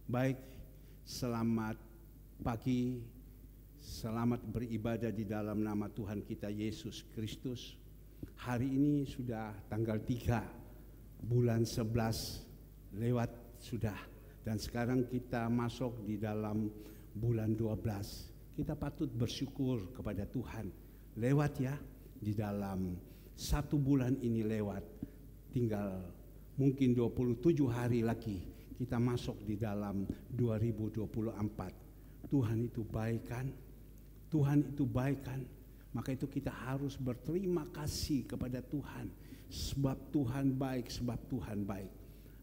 Baik, selamat pagi, selamat beribadah di dalam nama Tuhan kita Yesus Kristus. Hari ini sudah tanggal 3 bulan 11 lewat sudah, dan sekarang kita masuk di dalam bulan 12. Kita patut bersyukur kepada Tuhan. Lewat ya, di dalam 1 bulan ini lewat, tinggal mungkin 27 hari lagi kita masuk di dalam 2024. Tuhan itu baik kan? Tuhan itu baik kan? Maka itu kita harus berterima kasih kepada Tuhan. Sebab Tuhan baik, sebab Tuhan baik.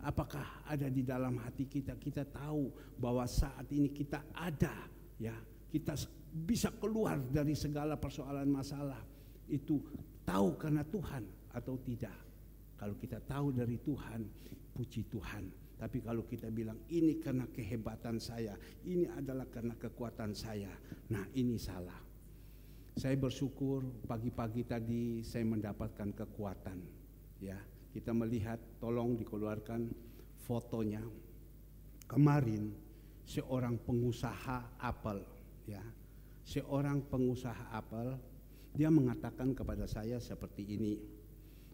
Apakah ada di dalam hati kita? Kita tahu bahwa saat ini kita ada, ya, kita bisa keluar dari segala persoalan masalah. Itu tahu karena Tuhan atau tidak? Kalau kita tahu dari Tuhan, puji Tuhan. Tapi kalau kita bilang ini karena kehebatan saya, ini adalah karena kekuatan saya, nah ini salah. Saya bersyukur pagi-pagi tadi saya mendapatkan kekuatan. Ya, kita melihat, tolong dikeluarkan fotonya. Kemarin seorang pengusaha apel, ya, seorang pengusaha apel, dia mengatakan kepada saya seperti ini,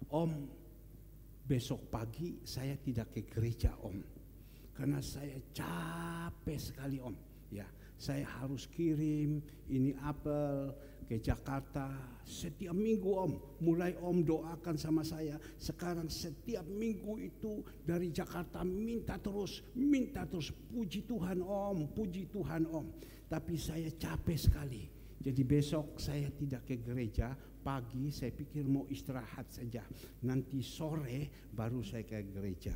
Om, besok pagi saya tidak ke gereja Om, karena saya capek sekali Om. Ya, saya harus kirim ini apel ke Jakarta setiap minggu Om. Mulai Om doakan sama saya. Sekarang setiap minggu itu dari Jakarta minta terus. Puji Tuhan Om, puji Tuhan Om. Tapi saya capek sekali. Jadi besok saya tidak ke gereja. Pagi saya pikir mau istirahat saja, nanti sore baru saya ke gereja.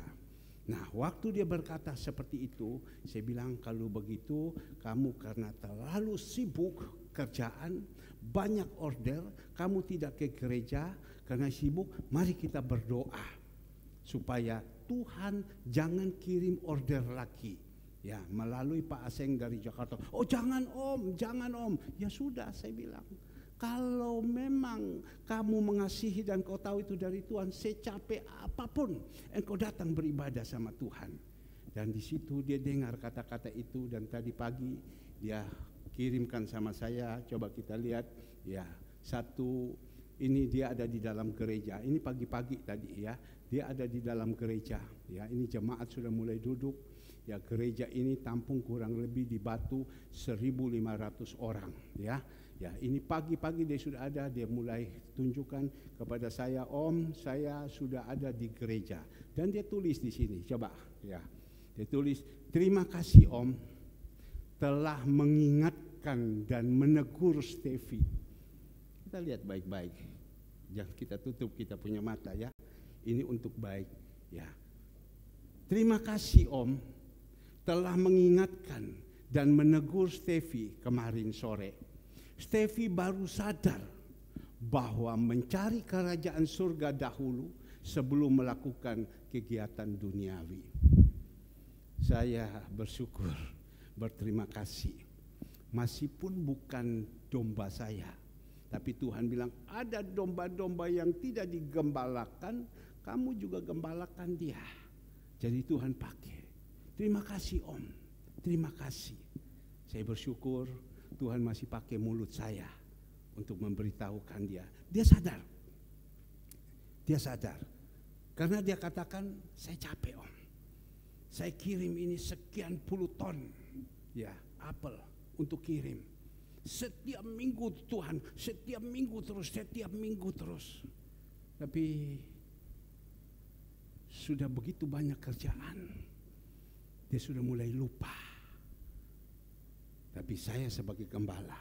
Nah, waktu dia berkata seperti itu, saya bilang kalau begitu kamu karena terlalu sibuk kerjaan, banyak order, kamu tidak ke gereja karena sibuk. Mari kita berdoa supaya Tuhan jangan kirim order lagi, ya, melalui Pak Aseng dari Jakarta. Oh jangan Om, jangan Om. Ya sudah, saya bilang, kalau memang kamu mengasihi dan kau tahu itu dari Tuhan, secapek apapun engkau datang beribadah sama Tuhan. Dan di situ dia dengar kata-kata itu, dan tadi pagi dia kirimkan sama saya. Coba kita lihat ya, satu ini dia ada di dalam gereja. Ini pagi-pagi tadi ya, dia ada di dalam gereja. Ya, ini jemaat sudah mulai duduk. Ya, gereja ini tampung kurang lebih di Batu 1.500 orang ya. Ya, ini pagi-pagi dia sudah ada, dia mulai tunjukkan kepada saya, Om, saya sudah ada di gereja. Dan dia tulis di sini, coba ya. Dia tulis, terima kasih Om telah mengingatkan dan menegur Stevi. Kita lihat baik-baik. Jangan kita tutup kita punya mata ya. Ini untuk baik ya. Terima kasih Om telah mengingatkan dan menegur Stevi kemarin sore. Stevi baru sadar bahwa mencari kerajaan surga dahulu sebelum melakukan kegiatan duniawi. Saya bersyukur, berterima kasih. Meskipun bukan domba saya, tapi Tuhan bilang ada domba-domba yang tidak digembalakan, kamu juga gembalakan dia. Jadi Tuhan pakai. Terima kasih Om, terima kasih. Saya bersyukur Tuhan masih pakai mulut saya untuk memberitahukan dia. Dia sadar. Dia sadar. Karena dia katakan, saya capek Om. Saya kirim ini sekian puluh ton ya, apel untuk kirim. Setiap minggu Tuhan, setiap minggu terus. Tapi sudah begitu banyak kerjaan. Dia sudah mulai lupa. Tapi saya sebagai gembala,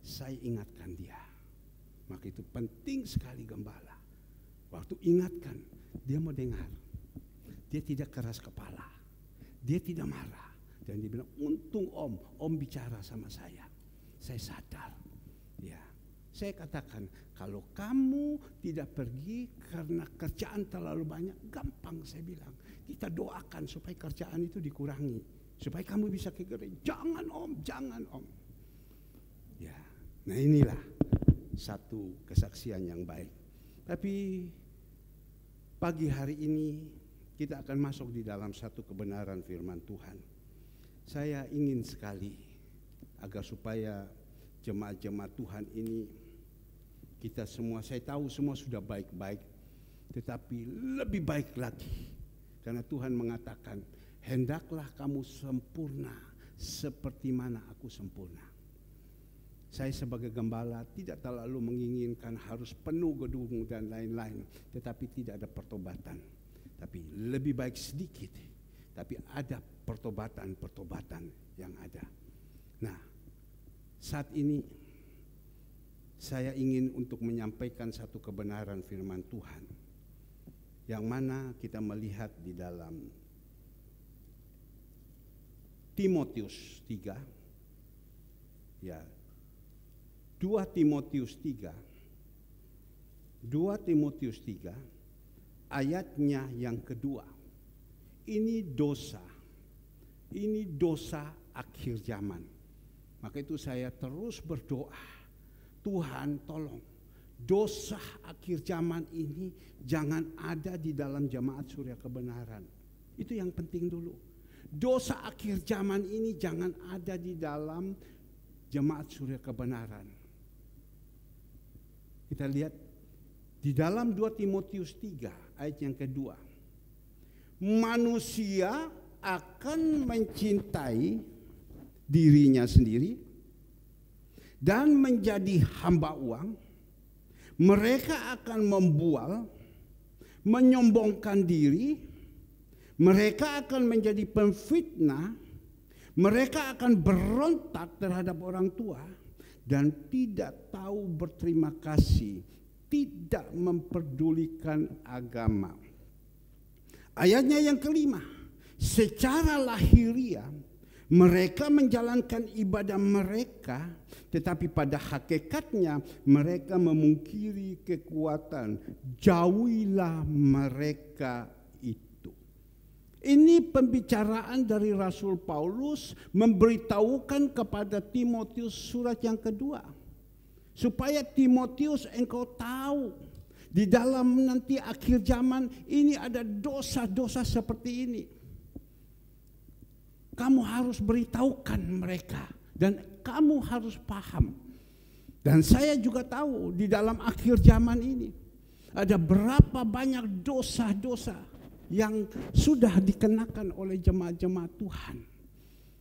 saya ingatkan dia. Maka itu penting sekali gembala. Waktu ingatkan, dia mau dengar. Dia tidak keras kepala. Dia tidak marah. Dan dia bilang, untung Om bicara sama saya. Saya sadar. Ya, saya katakan, kalau kamu tidak pergi karena kerjaan terlalu banyak, gampang saya bilang. Kita doakan supaya kerjaan itu dikurangi. Supaya kamu bisa ke gereja. Jangan Om. Ya, nah inilah satu kesaksian yang baik. Tapi pagi hari ini kita akan masuk di dalam satu kebenaran firman Tuhan. Saya ingin sekali agar supaya jemaat-jemaat Tuhan ini, kita semua, saya tahu semua sudah baik-baik, tetapi lebih baik lagi. Karena Tuhan mengatakan, hendaklah kamu sempurna seperti mana aku sempurna. Saya sebagai gembala tidak terlalu menginginkan harus penuh gedung dan lain-lain, tetapi tidak ada pertobatan. Tapi lebih baik sedikit, tapi ada pertobatan yang ada. Nah, saat ini saya ingin untuk menyampaikan satu kebenaran firman Tuhan, yang mana kita melihat di dalam Timotius 3, ya, 2 Timotius 3 ayatnya yang kedua. Ini dosa akhir zaman. Maka itu saya terus berdoa, Tuhan tolong dosa akhir zaman ini jangan ada di dalam jemaat Surya Kebenaran. Itu yang penting dulu. Dosa akhir zaman ini jangan ada di dalam jemaat Surya Kebenaran. Kita lihat di dalam 2 Timotius 3 ayat yang kedua. Manusia akan mencintai dirinya sendiri dan menjadi hamba uang. Mereka akan membual, menyombongkan diri. Mereka akan menjadi pemfitnah. Mereka akan berontak terhadap orang tua dan tidak tahu berterima kasih, tidak memperdulikan agama. Ayatnya yang kelima, secara lahiriah mereka menjalankan ibadah mereka, tetapi pada hakikatnya mereka memungkiri kekuatan. Jauhilah mereka itu. Ini pembicaraan dari Rasul Paulus memberitahukan kepada Timotius surat yang kedua. Supaya Timotius engkau tahu di dalam nanti akhir zaman ini ada dosa-dosa seperti ini. Kamu harus beritahukan mereka dan kamu harus paham. Dan saya juga tahu di dalam akhir zaman ini ada berapa banyak dosa-dosa yang sudah dikenakan oleh jemaat-jemaat Tuhan.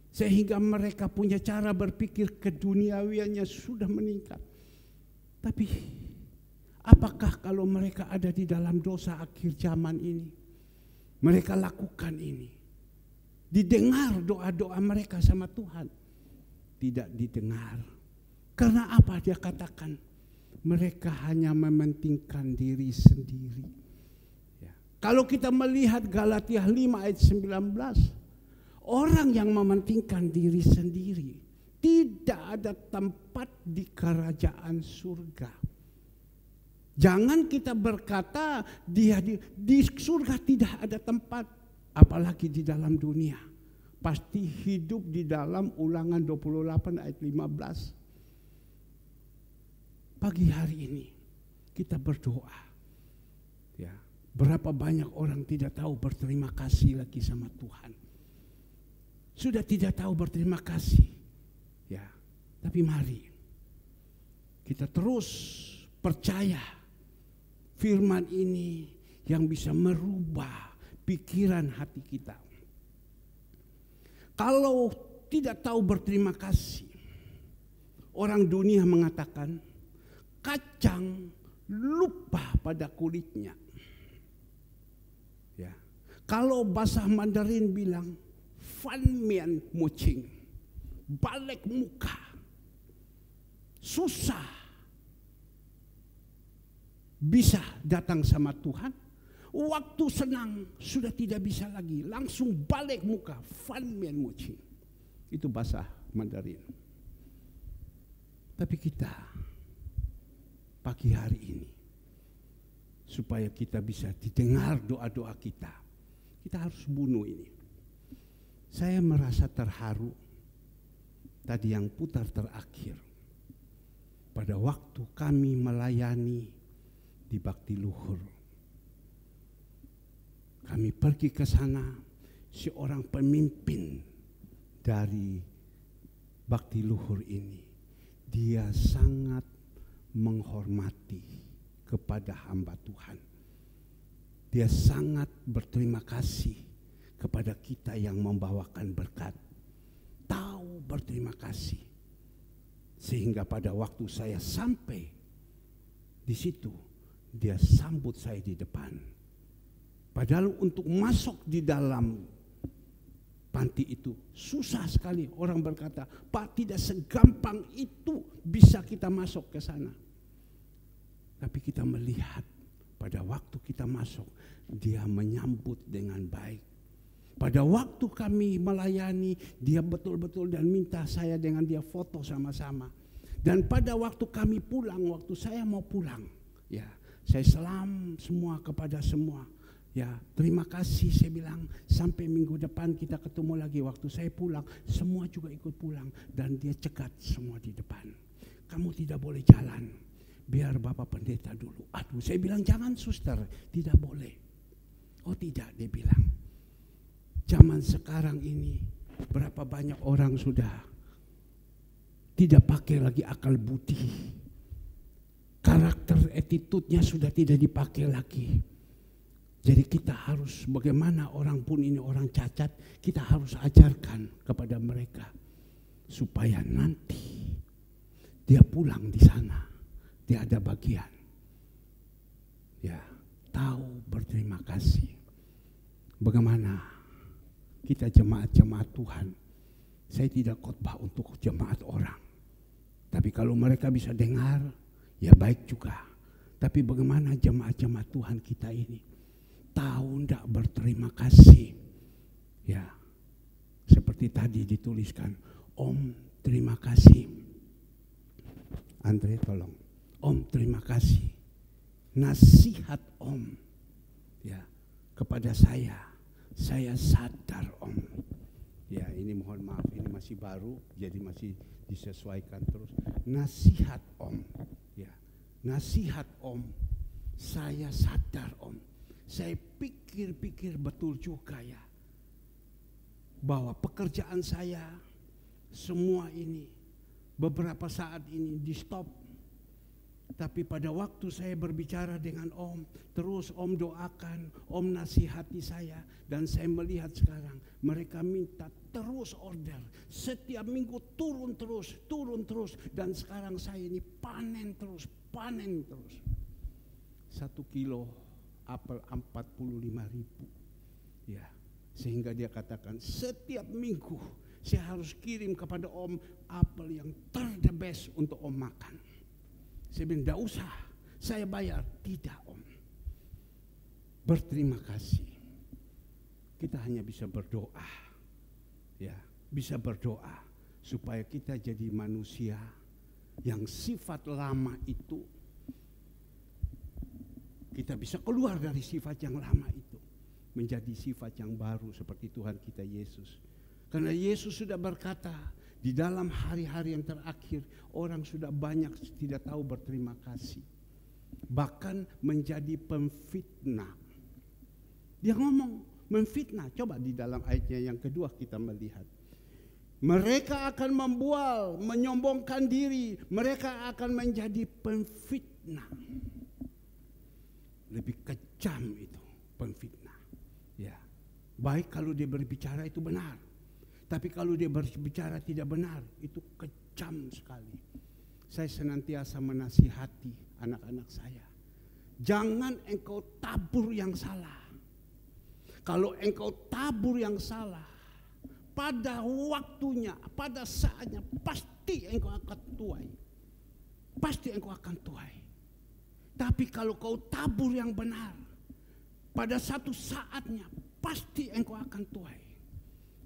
Sehingga mereka punya cara berpikir keduniawiannya sudah meningkat. Tapi apakah kalau mereka ada di dalam dosa akhir zaman ini, mereka lakukan ini, didengar doa-doa mereka sama Tuhan? Tidak didengar. Karena apa dia katakan? Mereka hanya mementingkan diri sendiri. Kalau kita melihat Galatia 5 ayat 19, orang yang mementingkan diri sendiri tidak ada tempat di kerajaan surga. Jangan kita berkata di surga tidak ada tempat, apalagi di dalam dunia. Pasti hidup di dalam Ulangan 28 ayat 15. Pagi hari ini kita berdoa, ya. Berapa banyak orang tidak tahu berterima kasih lagi sama Tuhan. Sudah tidak tahu berterima kasih. Ya, tapi mari kita terus percaya firman ini yang bisa merubah pikiran hati kita. Kalau tidak tahu berterima kasih, orang dunia mengatakan kacang lupa pada kulitnya. Ya. Kalau bahasa Mandarin bilang fan mian mucing, balik muka, susah bisa datang sama Tuhan. Waktu senang sudah tidak bisa lagi, langsung balik muka, fan mian mucing. Itu bahasa Mandarin. Tapi kita pagi hari ini, supaya kita bisa didengar doa-doa kita harus bunuh ini. Saya merasa terharu tadi yang putar terakhir. Pada waktu kami melayani di Bakti Luhur, kami pergi ke sana, seorang pemimpin dari bakti luhur ini, dia sangat menghormati kepada hamba Tuhan. Dia sangat berterima kasih kepada kita yang membawakan berkat. Tahu berterima kasih. Sehingga pada waktu saya sampai di situ, dia sambut saya di depan. Padahal untuk masuk di dalam panti itu susah sekali. Orang berkata, Pak, tidak segampang itu bisa kita masuk ke sana. Tapi kita melihat pada waktu kita masuk, dia menyambut dengan baik. Pada waktu kami melayani, dia betul-betul dan minta saya dengan dia foto sama-sama. Dan pada waktu kami pulang, waktu saya mau pulang, ya, saya salam semua kepada semua. Ya, terima kasih saya bilang, sampai minggu depan kita ketemu lagi. Waktu saya pulang, semua juga ikut pulang dan dia cegat semua di depan. Kamu tidak boleh jalan, biar Bapak Pendeta dulu. Aduh, saya bilang jangan suster, tidak boleh. Oh tidak, dia bilang. Zaman sekarang ini berapa banyak orang sudah tidak pakai lagi akal budi. Karakter attitude-nya sudah tidak dipakai lagi. Jadi kita harus, bagaimana orang pun ini orang cacat, kita harus ajarkan kepada mereka supaya nanti dia pulang di sana, dia ada bagian. Ya, tahu berterima kasih. Bagaimana kita jemaat-jemaat Tuhan, saya tidak khotbah untuk jemaat orang. Tapi kalau mereka bisa dengar, ya baik juga. Tapi bagaimana jemaat-jemaat Tuhan kita ini tahu tidak berterima kasih. Ya, seperti tadi dituliskan, Om terima kasih. Andre tolong, Om terima kasih. Nasihat Om, ya, kepada saya sadar Om. Ya, ini mohon maaf, ini masih baru, jadi masih disesuaikan terus. Nasihat Om, ya, nasihat Om, saya sadar Om. Saya pikir-pikir betul juga ya, bahwa pekerjaan saya semua ini beberapa saat ini di stop. Tapi pada waktu saya berbicara dengan Om, terus Om doakan, Om nasihati saya. Dan saya melihat sekarang mereka minta terus order. Setiap minggu turun terus. Dan sekarang saya ini panen terus. 1 kilo apel 45.000. Ya, sehingga dia katakan setiap minggu saya harus kirim kepada Om apel yang the best untuk Om makan. Saya bilang, tidak usah, saya bayar. Tidak Om. Berterima kasih. Kita hanya bisa berdoa. Ya, bisa berdoa supaya kita jadi manusia yang sifat lama itu, kita bisa keluar dari sifat yang lama itu, menjadi sifat yang baru seperti Tuhan kita Yesus. Karena Yesus sudah berkata, di dalam hari-hari yang terakhir, orang sudah banyak tidak tahu berterima kasih. Bahkan menjadi pemfitnah. Dia ngomong memfitnah. Coba di dalam ayatnya yang kedua kita melihat. Mereka akan membual, menyombongkan diri. Mereka akan menjadi pemfitnah. Lebih kejam itu pemfitnah. Ya, baik kalau dia berbicara itu benar. Tapi kalau dia berbicara tidak benar, itu kejam sekali. Saya senantiasa menasihati anak-anak saya. Jangan engkau tabur yang salah. Kalau engkau tabur yang salah, pada waktunya, pada saatnya, pasti engkau akan tuai. Pasti engkau akan tuai. Tapi kalau kau tabur yang benar, pada satu saatnya, pasti engkau akan tuai.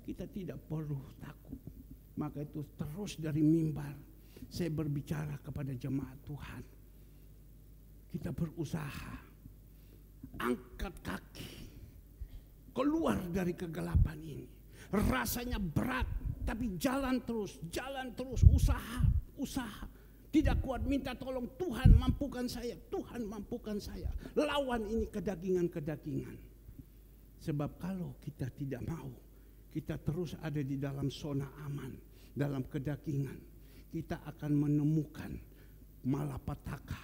Kita tidak perlu takut. Maka itu terus dari mimbar saya berbicara kepada jemaat Tuhan. Kita berusaha angkat kaki keluar dari kegelapan ini. Rasanya berat, tapi jalan terus, usaha. Tidak kuat, minta tolong, Tuhan mampukan saya, Tuhan mampukan saya. Lawan ini kedagingan. Sebab kalau kita tidak mau, kita terus ada di dalam zona aman, dalam kedagingan, kita akan menemukan malapetaka.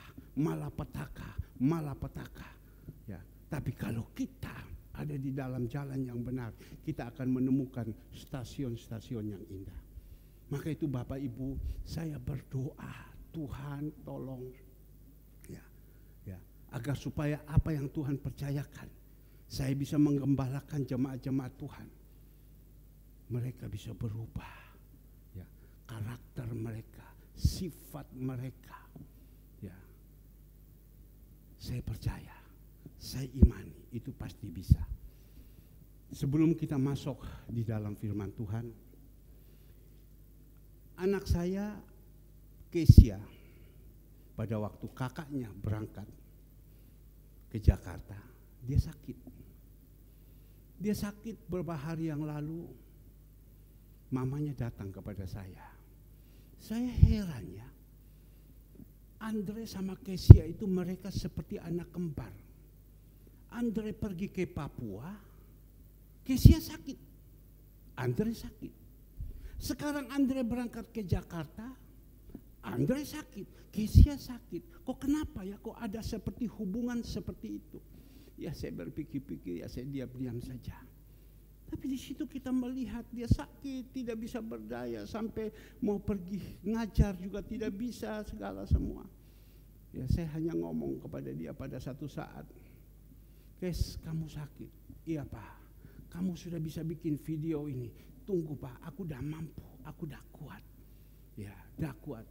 Ya, tapi kalau kita ada di dalam jalan yang benar, kita akan menemukan stasiun-stasiun yang indah. Maka itu Bapak Ibu, saya berdoa, Tuhan tolong ya, agar supaya apa yang Tuhan percayakan, saya bisa menggembalakan jemaat-jemaat Tuhan. Mereka bisa berubah, ya, karakter mereka, sifat mereka. Ya, saya percaya, saya imani itu pasti bisa. Sebelum kita masuk di dalam firman Tuhan, anak saya Kesia pada waktu kakaknya berangkat ke Jakarta, dia sakit. Dia sakit beberapa hari yang lalu. Mamanya datang kepada saya. Saya heran ya. Andre sama Kesia itu mereka seperti anak kembar. Andre pergi ke Papua, Kesia sakit. Andre sakit. Sekarang Andre berangkat ke Jakarta, Andre sakit, Kesia sakit. Kok kenapa ya? Kok ada seperti hubungan seperti itu? Ya saya berpikir-pikir, ya saya diam-diam saja. Tapi di situ kita melihat dia sakit, tidak bisa berdaya, sampai mau pergi ngajar juga tidak bisa, segala semua. Ya saya hanya ngomong kepada dia pada satu saat, Kes, kamu sakit? Iya Pak, kamu sudah bisa bikin video ini. Tunggu Pak, aku udah mampu, aku udah kuat. Ya, udah kuat.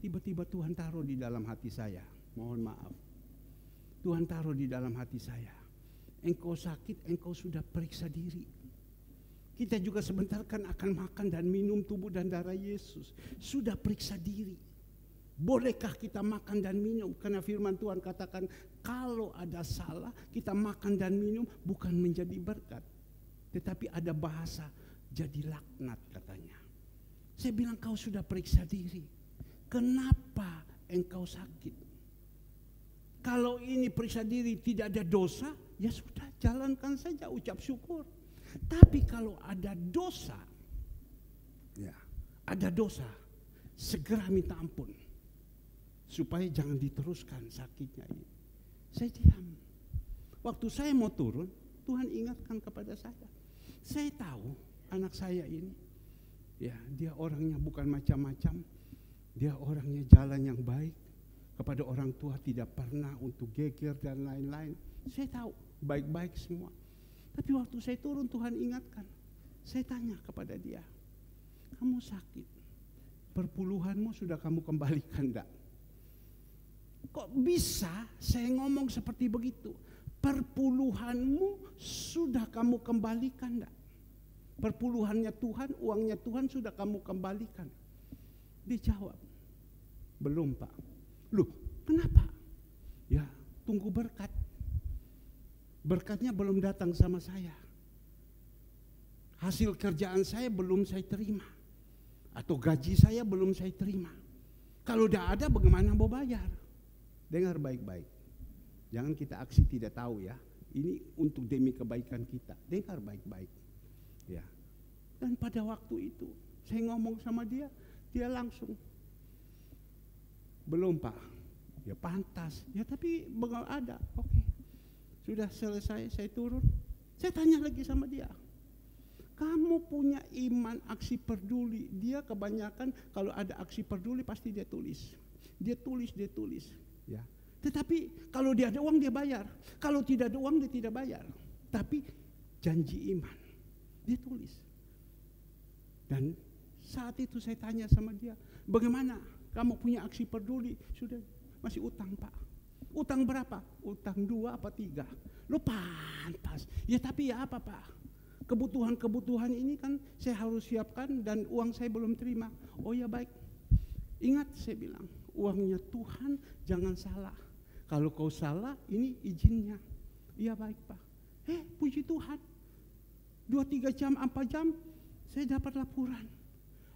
Tiba-tiba Tuhan taruh di dalam hati saya, mohon maaf. Tuhan taruh di dalam hati saya, engkau sakit, engkau sudah periksa diri. Kita juga sebentar kan akan makan dan minum tubuh dan darah Yesus. Sudah periksa diri. Bolehkah kita makan dan minum? Karena firman Tuhan katakan, kalau ada salah, kita makan dan minum bukan menjadi berkat. Tetapi ada bahasa, jadi laknat katanya. Saya bilang, kau sudah periksa diri. Kenapa engkau sakit? Kalau ini periksa diri tidak ada dosa, ya sudah, jalankan saja, ucap syukur. Tapi kalau ada dosa, ya, ada dosa, segera minta ampun, supaya jangan diteruskan sakitnya ini. Saya diam. Waktu saya mau turun, Tuhan ingatkan kepada saya. Saya tahu anak saya ini, ya, dia orangnya bukan macam-macam, dia orangnya jalan yang baik, kepada orang tua tidak pernah untuk geger dan lain-lain. Saya tahu baik-baik semua. Tapi waktu saya turun Tuhan ingatkan. Saya tanya kepada dia, kamu sakit, perpuluhanmu sudah kamu kembalikan enggak? Kok bisa saya ngomong seperti begitu? Perpuluhanmu sudah kamu kembalikan enggak? Perpuluhannya Tuhan, uangnya Tuhan sudah kamu kembalikan? Dia jawab, belum Pak. Loh, kenapa? Ya, tunggu berkat. Berkatnya belum datang sama saya. Hasil kerjaan saya belum saya terima. Atau gaji saya belum saya terima. Kalau udah ada bagaimana mau bayar? Dengar baik-baik. Jangan kita aksi tidak tahu ya. Ini untuk demi kebaikan kita. Dengar baik-baik. Ya. Dan pada waktu itu saya ngomong sama dia, dia langsung, belum Pak. Ya pantas. Ya tapi bakal ada. Oke. Sudah selesai, saya turun. Saya tanya lagi sama dia. Kamu punya iman aksi peduli. Dia kebanyakan kalau ada aksi peduli pasti dia tulis. Dia tulis. Ya. Tetapi kalau dia ada uang dia bayar. Kalau tidak ada uang dia tidak bayar. Tapi janji iman. Dia tulis. Dan saat itu saya tanya sama dia, bagaimana kamu punya aksi peduli? Sudah, masih utang Pak. Utang berapa? Utang 2 apa 3? Lu pantas. Ya tapi ya apa Pak? Kebutuhan-kebutuhan ini kan saya harus siapkan dan uang saya belum terima. Oh ya baik. Ingat saya bilang, uangnya Tuhan jangan salah. Kalau kau salah ini izinnya. Iya baik Pak. Puji Tuhan. 2-3 jam, 4 jam saya dapat laporan.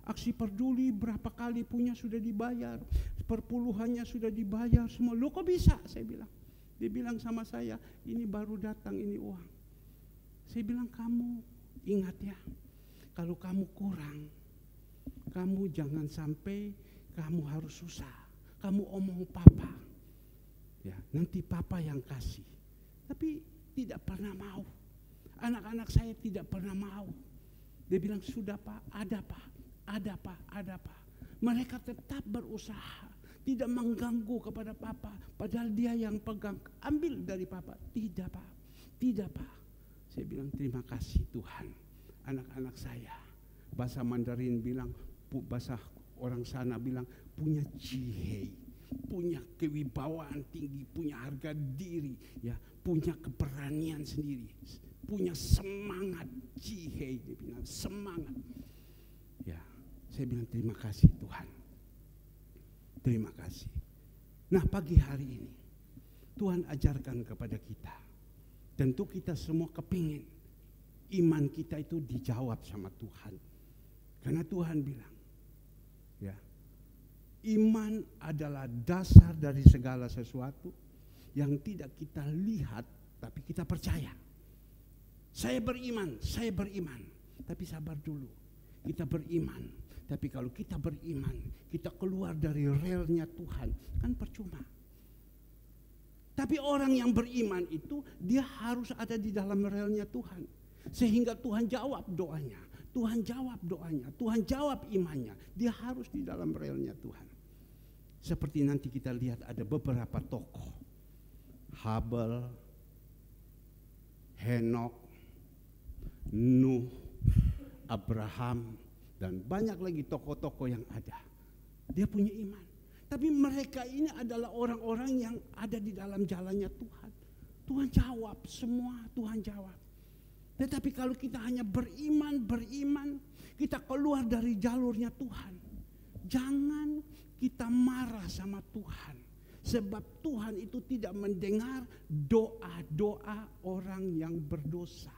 Aksi peduli berapa kali punya sudah dibayar, perpuluhannya sudah dibayar semua. Loh kok bisa? Saya bilang. Dia bilang sama saya, ini baru datang ini uang. Saya bilang, kamu ingat ya, Kalau kamu kurang, kamu jangan sampai kamu harus susah. Kamu omong papa, ya nanti papa yang kasih. Tapi tidak pernah mau. Anak-anak saya tidak pernah mau. Dia bilang, sudah pak, ada pak, ada pak, ada pak. Mereka tetap berusaha, tidak mengganggu kepada papa. Padahal dia yang pegang, ambil dari papa. Tidak pak, tidak pak. Saya bilang, terima kasih Tuhan. Anak-anak saya, bahasa Mandarin bilang, bahasa orang sana bilang, punya cihei, punya kewibawaan tinggi, punya harga diri, ya, punya keberanian sendiri, punya semangat. Cihei, dia bilang semangat. Ya, saya bilang terima kasih Tuhan, terima kasih. Nah, pagi hari ini Tuhan ajarkan kepada kita, tentu kita semua kepingin iman kita itu dijawab sama Tuhan. Karena Tuhan bilang, ya, iman adalah dasar dari segala sesuatu yang tidak kita lihat tapi kita percaya. Saya beriman, tapi sabar dulu. Kita beriman, tapi kalau kita beriman, kita keluar dari relnya Tuhan, kan percuma. Tapi orang yang beriman itu dia harus ada di dalam relnya Tuhan. Sehingga Tuhan jawab doanya, Tuhan jawab doanya, Tuhan jawab imannya. Dia harus di dalam relnya Tuhan. Seperti nanti kita lihat ada beberapa tokoh, Habel, Henok, Nuh, Abraham, dan banyak lagi tokoh-tokoh yang ada. Dia punya iman. Tapi mereka ini adalah orang-orang yang ada di dalam jalannya Tuhan. Tuhan jawab semua, Tuhan jawab. Tetapi kalau kita hanya beriman, kita keluar dari jalurnya Tuhan. Jangan kita marah sama Tuhan. Sebab Tuhan itu tidak mendengar doa-doa orang yang berdosa.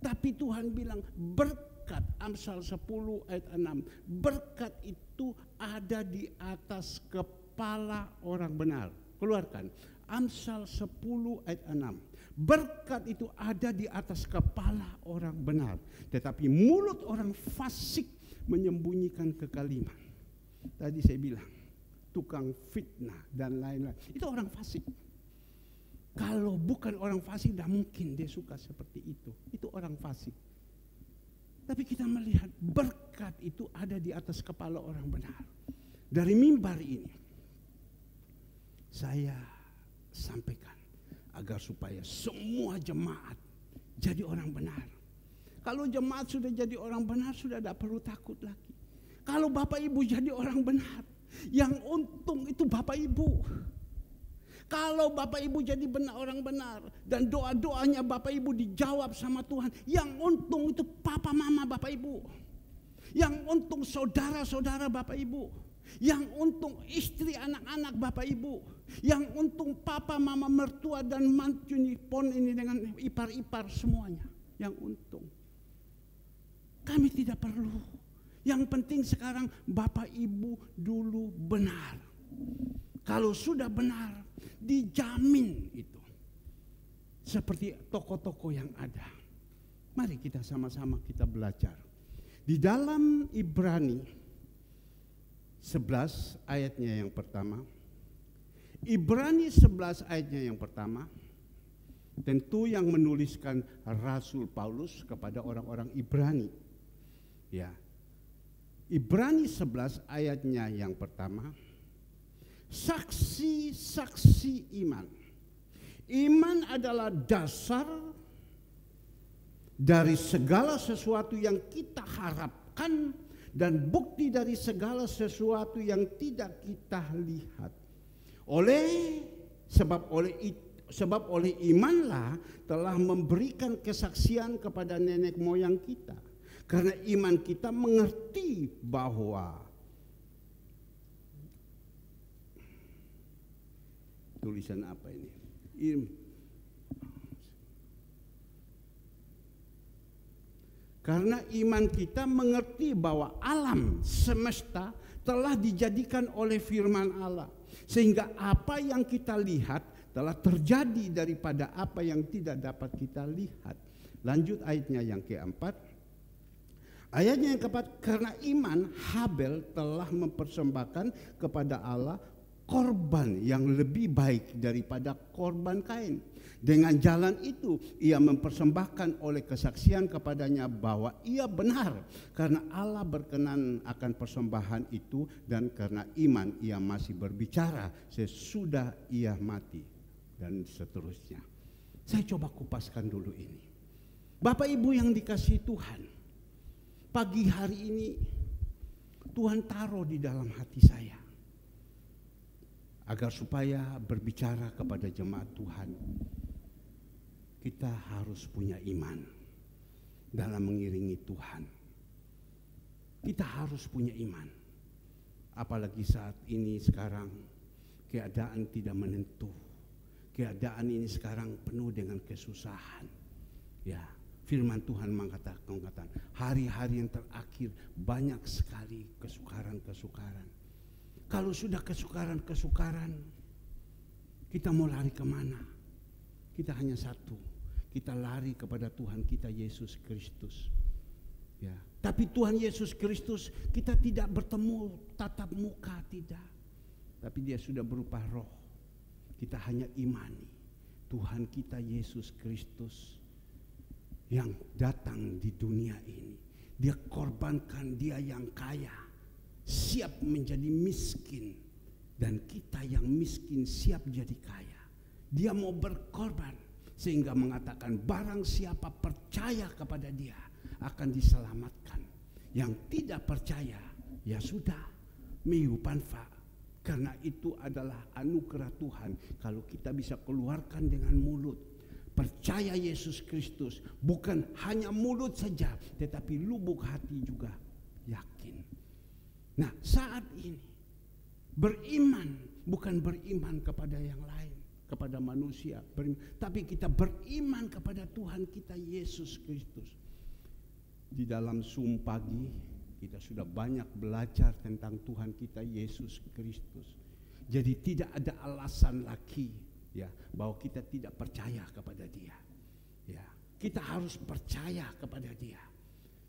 Tapi Tuhan bilang berkat, Amsal 10 ayat 6. Berkat itu ada di atas kepala orang benar. Keluarkan. Amsal 10 ayat 6. Berkat itu ada di atas kepala orang benar. Tetapi mulut orang fasik menyembunyikan kekaliman. Tadi saya bilang, tukang fitnah dan lain-lain. Itu orang fasik. Kalau bukan orang fasik, tidak mungkin dia suka seperti itu. Itu orang fasik. Tapi kita melihat berkat itu ada di atas kepala orang benar. Dari mimbar ini, saya sampaikan agar supaya semua jemaat jadi orang benar. Kalau jemaat sudah jadi orang benar, sudah tidak perlu takut lagi. Kalau Bapak Ibu jadi orang benar, yang untung itu Bapak Ibu. Kalau Bapak Ibu jadi orang benar dan doa-doanya Bapak Ibu dijawab sama Tuhan, yang untung itu papa mama Bapak Ibu. Yang untung saudara-saudara Bapak Ibu. Yang untung istri anak-anak Bapak Ibu. Yang untung papa mama mertua dan mantu pon ini dengan ipar-ipar semuanya. Yang untung. Kami tidak perlu. Yang penting sekarang Bapak Ibu dulu benar. Kalau sudah benar, dijamin itu. Seperti tokoh-tokoh yang ada. Mari kita sama-sama kita belajar. Di dalam Ibrani 11 ayatnya yang pertama. Ibrani 11 ayatnya yang pertama. Tentu yang menuliskan Rasul Paulus kepada orang-orang Ibrani. Ya. Ibrani 11 ayatnya yang pertama. Saksi-saksi iman. Iman adalah dasar dari segala sesuatu yang kita harapkan dan bukti dari segala sesuatu yang tidak kita lihat. Sebab oleh imanlah telah memberikan kesaksian kepada nenek moyang kita. Karena iman kita mengerti bahwa tulisan apa ini? Karena iman kita mengerti bahwa alam semesta telah dijadikan oleh firman Allah. Sehingga apa yang kita lihat telah terjadi daripada apa yang tidak dapat kita lihat. Lanjut ayatnya yang keempat. Ayatnya yang keempat, karena iman Habel telah mempersembahkan kepada Allah korban yang lebih baik daripada korban Kain. Dengan jalan itu ia mempersembahkan oleh kesaksian kepadanya bahwa ia benar, karena Allah berkenan akan persembahan itu, dan karena iman ia masih berbicara sesudah ia mati, dan seterusnya. Saya coba kupaskan dulu ini. Bapak Ibu yang dikasihi Tuhan, pagi hari ini Tuhan taruh di dalam hati saya agar supaya berbicara kepada jemaat Tuhan. Kita harus punya iman dalam mengiringi Tuhan. Kita harus punya iman. Apalagi saat ini sekarang keadaan tidak menentu. Keadaan ini sekarang penuh dengan kesusahan. Ya. Firman Tuhan mengatakan hari-hari yang terakhir banyak sekali kesukaran-kesukaran. Kalau sudah kesukaran-kesukaran, kita mau lari kemana? Kita hanya satu, kita lari kepada Tuhan kita Yesus Kristus. Ya. Tapi Tuhan Yesus Kristus kita tidak bertemu tatap muka, tidak. Tapi dia sudah berupa roh. Kita hanya imani Tuhan kita Yesus Kristus yang datang di dunia ini. Dia korbankan dia yang kaya, siap menjadi miskin. Dan kita yang miskin siap jadi kaya. Dia mau berkorban sehingga mengatakan barang siapa percaya kepada dia akan diselamatkan. Yang tidak percaya ya sudah, meyupanfa. Karena itu adalah anugerah Tuhan kalau kita bisa keluarkan dengan mulut. Percaya Yesus Kristus, bukan hanya mulut saja, tetapi lubuk hati juga yakin. Nah, saat ini beriman bukan beriman kepada yang lain, kepada manusia, tapi kita beriman kepada Tuhan kita Yesus Kristus. Di dalam Zoom pagi kita sudah banyak belajar tentang Tuhan kita Yesus Kristus. Jadi tidak ada alasan lagi, ya, bahwa kita tidak percaya kepada dia. Ya, kita harus percaya kepada dia.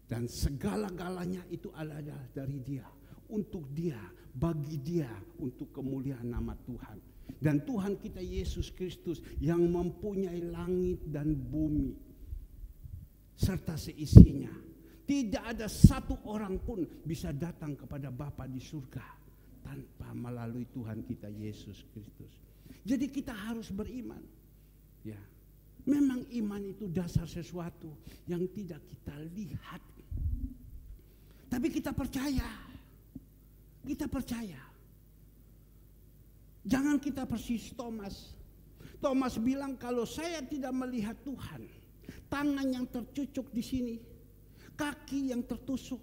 Dan segala-galanya itu adalah dari dia, untuk dia, bagi dia, untuk kemuliaan nama Tuhan. Dan Tuhan kita Yesus Kristus yang mempunyai langit dan bumi serta seisinya. Tidak ada satu orang pun bisa datang kepada Bapa di surga tanpa melalui Tuhan kita Yesus Kristus. Jadi kita harus beriman. Ya. Memang iman itu dasar sesuatu yang tidak kita lihat. Tapi kita percaya. Kita percaya. Jangan kita persis Thomas. Thomas bilang kalau saya tidak melihat Tuhan, tangan yang tercucuk di sini, kaki yang tertusuk,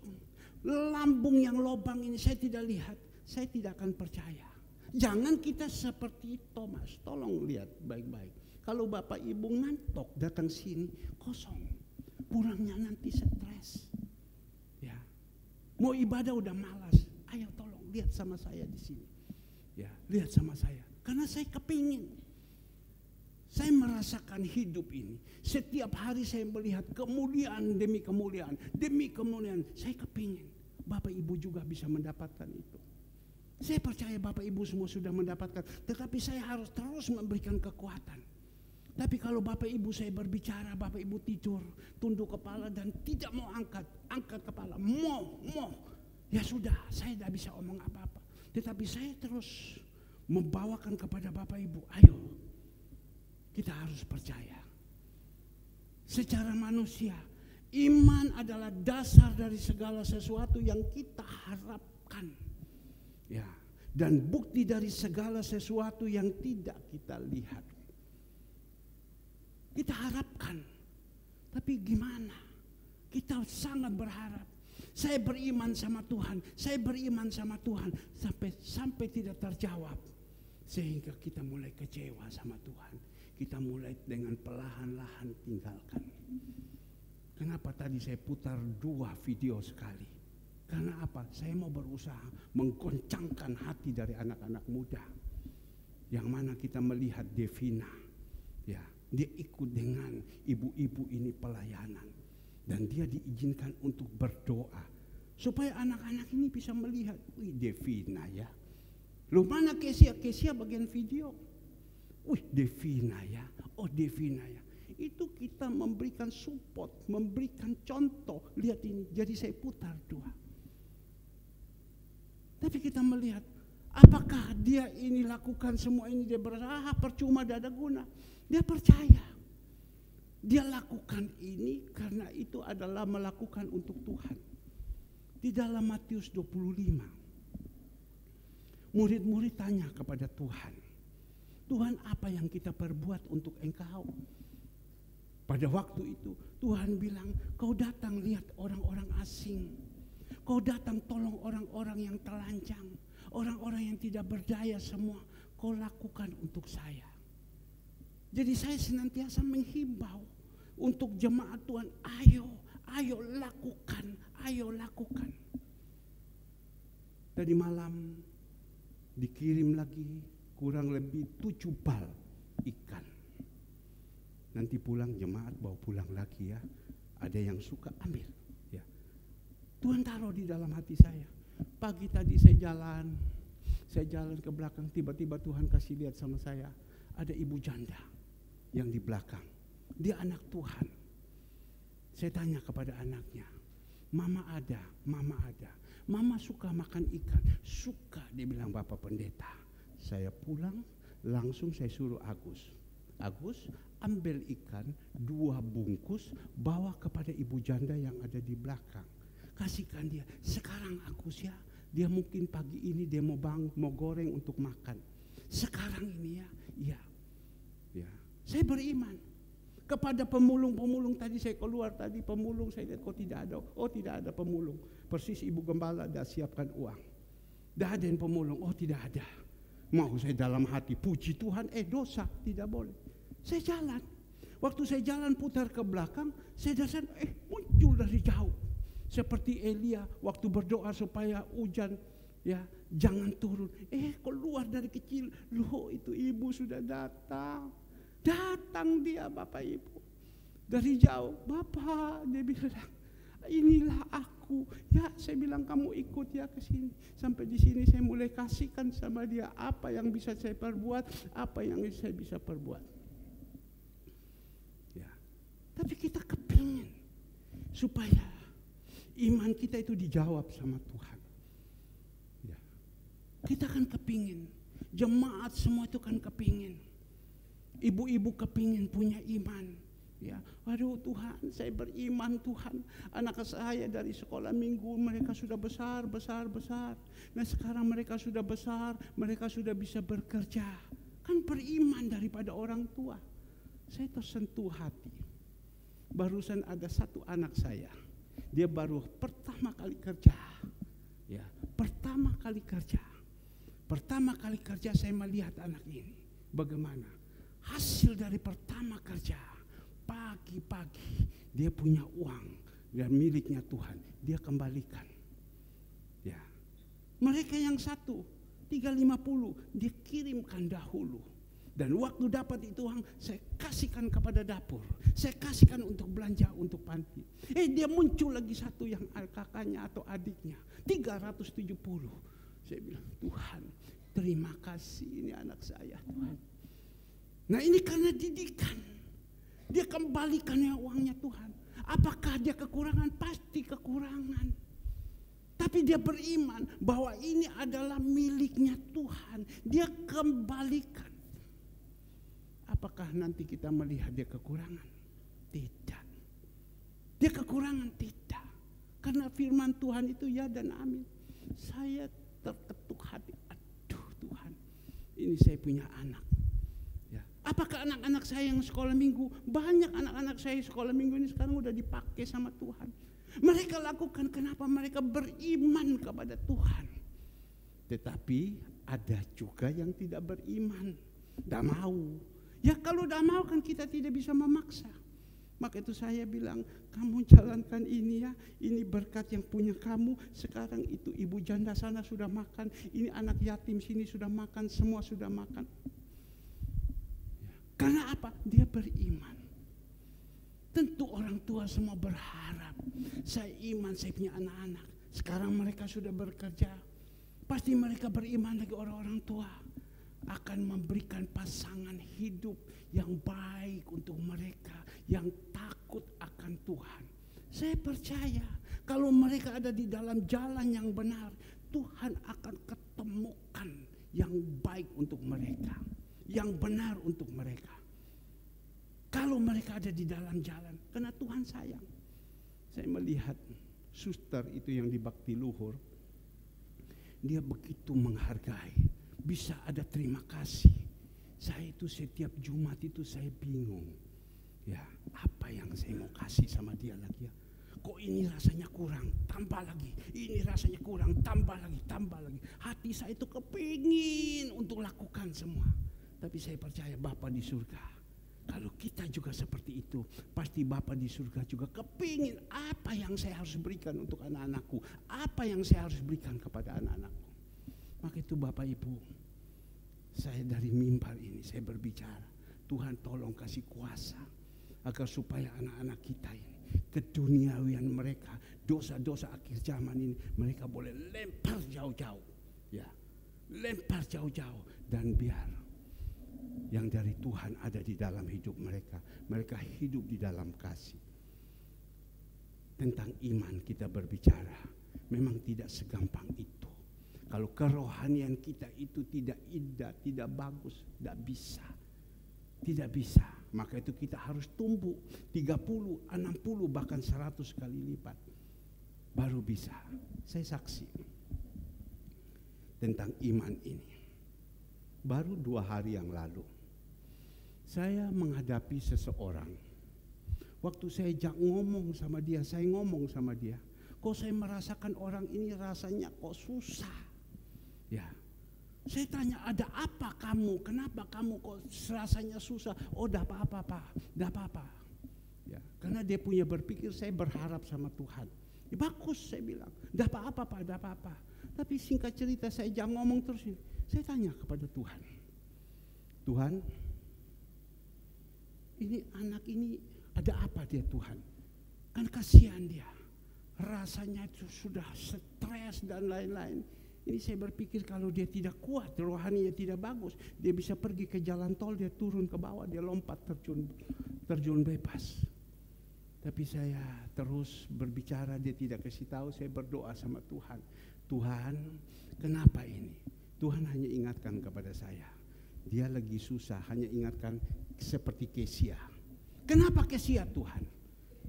lambung yang lobang ini saya tidak lihat, saya tidak akan percaya. Jangan kita seperti Thomas. Tolong lihat baik-baik. Kalau Bapak Ibu ngantuk datang sini kosong, pulangnya nanti stres. Ya, mau ibadah udah malas. Ayo tolong lihat sama saya di sini. Ya, lihat sama saya. Karena saya kepingin. Saya merasakan hidup ini. Setiap hari saya melihat kemuliaan demi kemuliaan, demi kemuliaan. Saya kepingin Bapak Ibu juga bisa mendapatkan itu. Saya percaya Bapak Ibu semua sudah mendapatkan, tetapi saya harus terus memberikan kekuatan. Tapi kalau Bapak Ibu saya berbicara, Bapak Ibu tidur, tunduk kepala dan tidak mau angkat kepala, mau, ya sudah, saya tidak bisa omong apa-apa. Tetapi saya terus membawakan kepada Bapak Ibu, ayo, kita harus percaya. Secara manusia, iman adalah dasar dari segala sesuatu yang kita harapkan. Ya, dan bukti dari segala sesuatu yang tidak kita lihat. Kita harapkan, tapi gimana? Kita sangat berharap. Saya beriman sama Tuhan, saya beriman sama Tuhan sampai tidak terjawab, sehingga kita mulai kecewa sama Tuhan. Kita mulai dengan perlahan-lahan tinggalkan. Kenapa tadi saya putar 2 video sekali? Karena apa? Saya mau berusaha menggoncangkan hati dari anak-anak muda. Yang mana kita melihat Devina. Ya, dia ikut dengan ibu-ibu ini pelayanan. Dan dia diizinkan untuk berdoa. Supaya anak-anak ini bisa melihat, wih Devina ya. Loh mana Kesia? Kesia bagian video. Wih Devina ya, oh Devina ya. Itu kita memberikan support, memberikan contoh. Lihat ini, jadi saya putar dua. Tapi kita melihat, apakah dia ini lakukan semua ini, dia berasa percuma, tidak ada guna. Dia percaya. Dia lakukan ini karena itu adalah melakukan untuk Tuhan. Di dalam Matius 25, murid-murid tanya kepada Tuhan, Tuhan apa yang kita perbuat untuk Engkau? Pada waktu itu Tuhan bilang, kau datang lihat orang-orang asing. Kau datang tolong orang-orang yang telanjang. Orang-orang yang tidak berdaya semua. Kau lakukan untuk saya. Jadi saya senantiasa menghimbau untuk jemaat Tuhan, ayo lakukan. Tadi malam dikirim lagi kurang lebih 7 bal ikan. Nanti pulang jemaat bawa pulang lagi ya. Ada yang suka ambil. Ya. Tuhan taruh di dalam hati saya. Pagi tadi saya jalan ke belakang, tiba-tiba Tuhan kasih lihat sama saya, ada ibu janda yang di belakang. Dia anak Tuhan. Saya tanya kepada anaknya, Mama ada. Mama suka makan ikan. Suka, dia bilang Bapak Pendeta. Saya pulang, langsung saya suruh Agus, ambil ikan 2 bungkus, bawa kepada ibu janda yang ada di belakang. Kasihkan dia. Sekarang Agus ya, dia mungkin pagi ini dia mau goreng untuk makan. Sekarang ini ya. Saya beriman kepada pemulung tadi. Saya keluar tadi, pemulung saya lihat kok tidak ada. Oh tidak ada pemulung. Persis ibu gembala dah siapkan uang. Dah ada yang pemulung. Oh tidak ada. Mau saya dalam hati puji Tuhan, dosa tidak boleh. Saya jalan. Waktu saya jalan putar ke belakang, saya dasar muncul dari jauh. Seperti Elia waktu berdoa supaya hujan ya jangan turun. Keluar dari kecil, loh itu ibu sudah datang. Datang dia Bapak Ibu dari jauh. Bapak, dia bilang, inilah aku. Ya, saya bilang kamu ikut ya ke sini. Sampai di sini saya mulai kasihkan sama dia apa yang bisa saya perbuat, apa yang saya bisa perbuat. Ya. Tapi kita kepingin supaya iman kita itu dijawab sama Tuhan. Ya. Kita kan kepingin, jemaat semua itu kan kepingin. Ibu-ibu kepingin punya iman. Ya, waduh Tuhan, saya beriman Tuhan. Anak saya dari sekolah minggu mereka sudah besar. Nah sekarang mereka sudah besar, mereka sudah bisa bekerja. Kan beriman daripada orang tua. Saya tersentuh hati. Barusan ada satu anak saya, dia baru pertama kali kerja. Ya, pertama kali kerja saya melihat anak ini. Bagaimana? Hasil dari pertama kerja, pagi-pagi dia punya uang dan miliknya Tuhan, dia kembalikan. Ya, mereka yang 350 dia kirimkan dahulu. Dan waktu dapat itu uang, saya kasihkan kepada dapur, saya kasihkan untuk belanja untuk panti. Dia muncul lagi satu yang kakaknya atau adiknya, 370. Saya bilang, Tuhan, terima kasih ini anak saya Tuhan. Nah ini karena didikan. Dia kembalikan ya uangnya Tuhan. Apakah dia kekurangan? Pasti kekurangan. Tapi dia beriman bahwa ini adalah miliknya Tuhan. Dia kembalikan. Apakah nanti kita melihat dia kekurangan? Tidak. Dia kekurangan? Tidak. Karena firman Tuhan itu ya dan amin. Saya terketuk hati. Aduh Tuhan, ini saya punya anak. Apakah anak-anak saya yang sekolah minggu, banyak anak-anak saya sekolah minggu ini sekarang udah dipakai sama Tuhan. Mereka lakukan, kenapa? Mereka beriman kepada Tuhan. Tetapi ada juga yang tidak beriman, tidak mau. Ya kalau tidak mau kan kita tidak bisa memaksa. Maka itu saya bilang, kamu jalankan ini ya, ini berkat yang punya kamu. Sekarang itu ibu janda sana sudah makan, ini anak yatim sini sudah makan, semua sudah makan. Karena apa? Dia beriman. Tentu orang tua semua berharap, saya iman saya punya anak-anak. Sekarang mereka sudah bekerja. Pasti mereka beriman lagi orang-orang tua akan memberikan pasangan hidup yang baik untuk mereka, yang takut akan Tuhan. Saya percaya kalau mereka ada di dalam jalan yang benar, Tuhan akan ketemukan yang baik untuk mereka, yang benar untuk mereka. Kalau mereka ada di dalam jalan, karena Tuhan sayang. Saya melihat suster itu yang di Bakti Luhur, dia begitu menghargai, bisa ada terima kasih. Saya itu setiap Jumat itu saya bingung. Ya, apa yang saya mau kasih sama dia lagi ya? Kok ini rasanya kurang, tambah lagi. Ini rasanya kurang, tambah lagi, tambah lagi. Hati saya itu kepingin untuk lakukan semua. Tapi saya percaya Bapa di surga, kalau kita juga seperti itu, pasti Bapa di surga juga kepingin apa yang saya harus berikan untuk anak-anakku, apa yang saya harus berikan kepada anak-anakku. Maka itu Bapak Ibu, saya dari mimbar ini saya berbicara, Tuhan tolong kasih kuasa agar supaya anak-anak kita ini, keduniawian mereka, dosa-dosa akhir zaman ini mereka boleh lempar jauh-jauh, ya, lempar jauh-jauh, dan biar yang dari Tuhan ada di dalam hidup mereka. Mereka hidup di dalam kasih. Tentang iman kita berbicara, memang tidak segampang itu. Kalau kerohanian kita itu tidak indah, tidak bagus, tidak bisa. Tidak bisa. Maka itu kita harus tumbuh 30, 60, bahkan 100 kali lipat. Baru bisa. Saya saksi tentang iman ini. Baru 2 hari yang lalu, saya menghadapi seseorang. Waktu saya ngomong sama dia, kok saya merasakan orang ini rasanya kok susah. Ya, saya tanya, ada apa kamu? Kenapa kamu kok rasanya susah? Oh, dah apa-apa Pak, dah apa-apa. Ya, karena dia punya berpikir saya berharap sama Tuhan. Ya, bagus, saya bilang, dah apa-apa Pak, dah apa-apa. Tapi singkat cerita saya ngomong terus ini. Saya tanya kepada Tuhan, Tuhan, ini anak ini ada apa dia Tuhan? Kan kasihan dia, rasanya itu sudah stres dan lain-lain. Ini saya berpikir kalau dia tidak kuat, rohaninya tidak bagus, dia bisa pergi ke jalan tol, dia turun ke bawah, dia lompat terjun bebas. Tapi saya terus berbicara, dia tidak kasih tahu. Saya berdoa sama Tuhan, Tuhan, kenapa ini? Tuhan hanya ingatkan kepada saya, dia lagi susah, hanya ingatkan seperti Kesia. Kenapa Kesia Tuhan?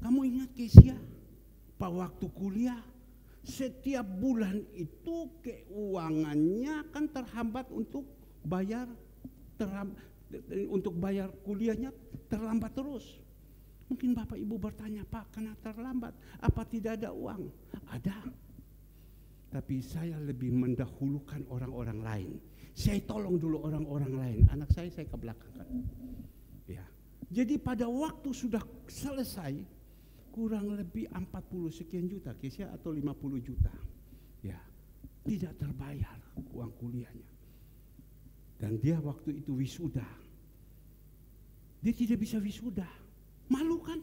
Kamu ingat Kesia? Pada waktu kuliah, setiap bulan itu keuangannya kan terhambat untuk bayar kuliahnya terlambat terus. Mungkin Bapak Ibu bertanya, Pak, kenapa terlambat? Apa tidak ada uang? Ada. Tapi saya lebih mendahulukan orang-orang lain. Saya tolong dulu orang-orang lain. Anak saya ke belakangkan. Ya. Jadi pada waktu sudah selesai, kurang lebih 40 sekian juta, Kesia, atau 50 juta. Ya. Tidak terbayar uang kuliahnya. Dan dia waktu itu wisuda. Dia tidak bisa wisuda. Malu kan?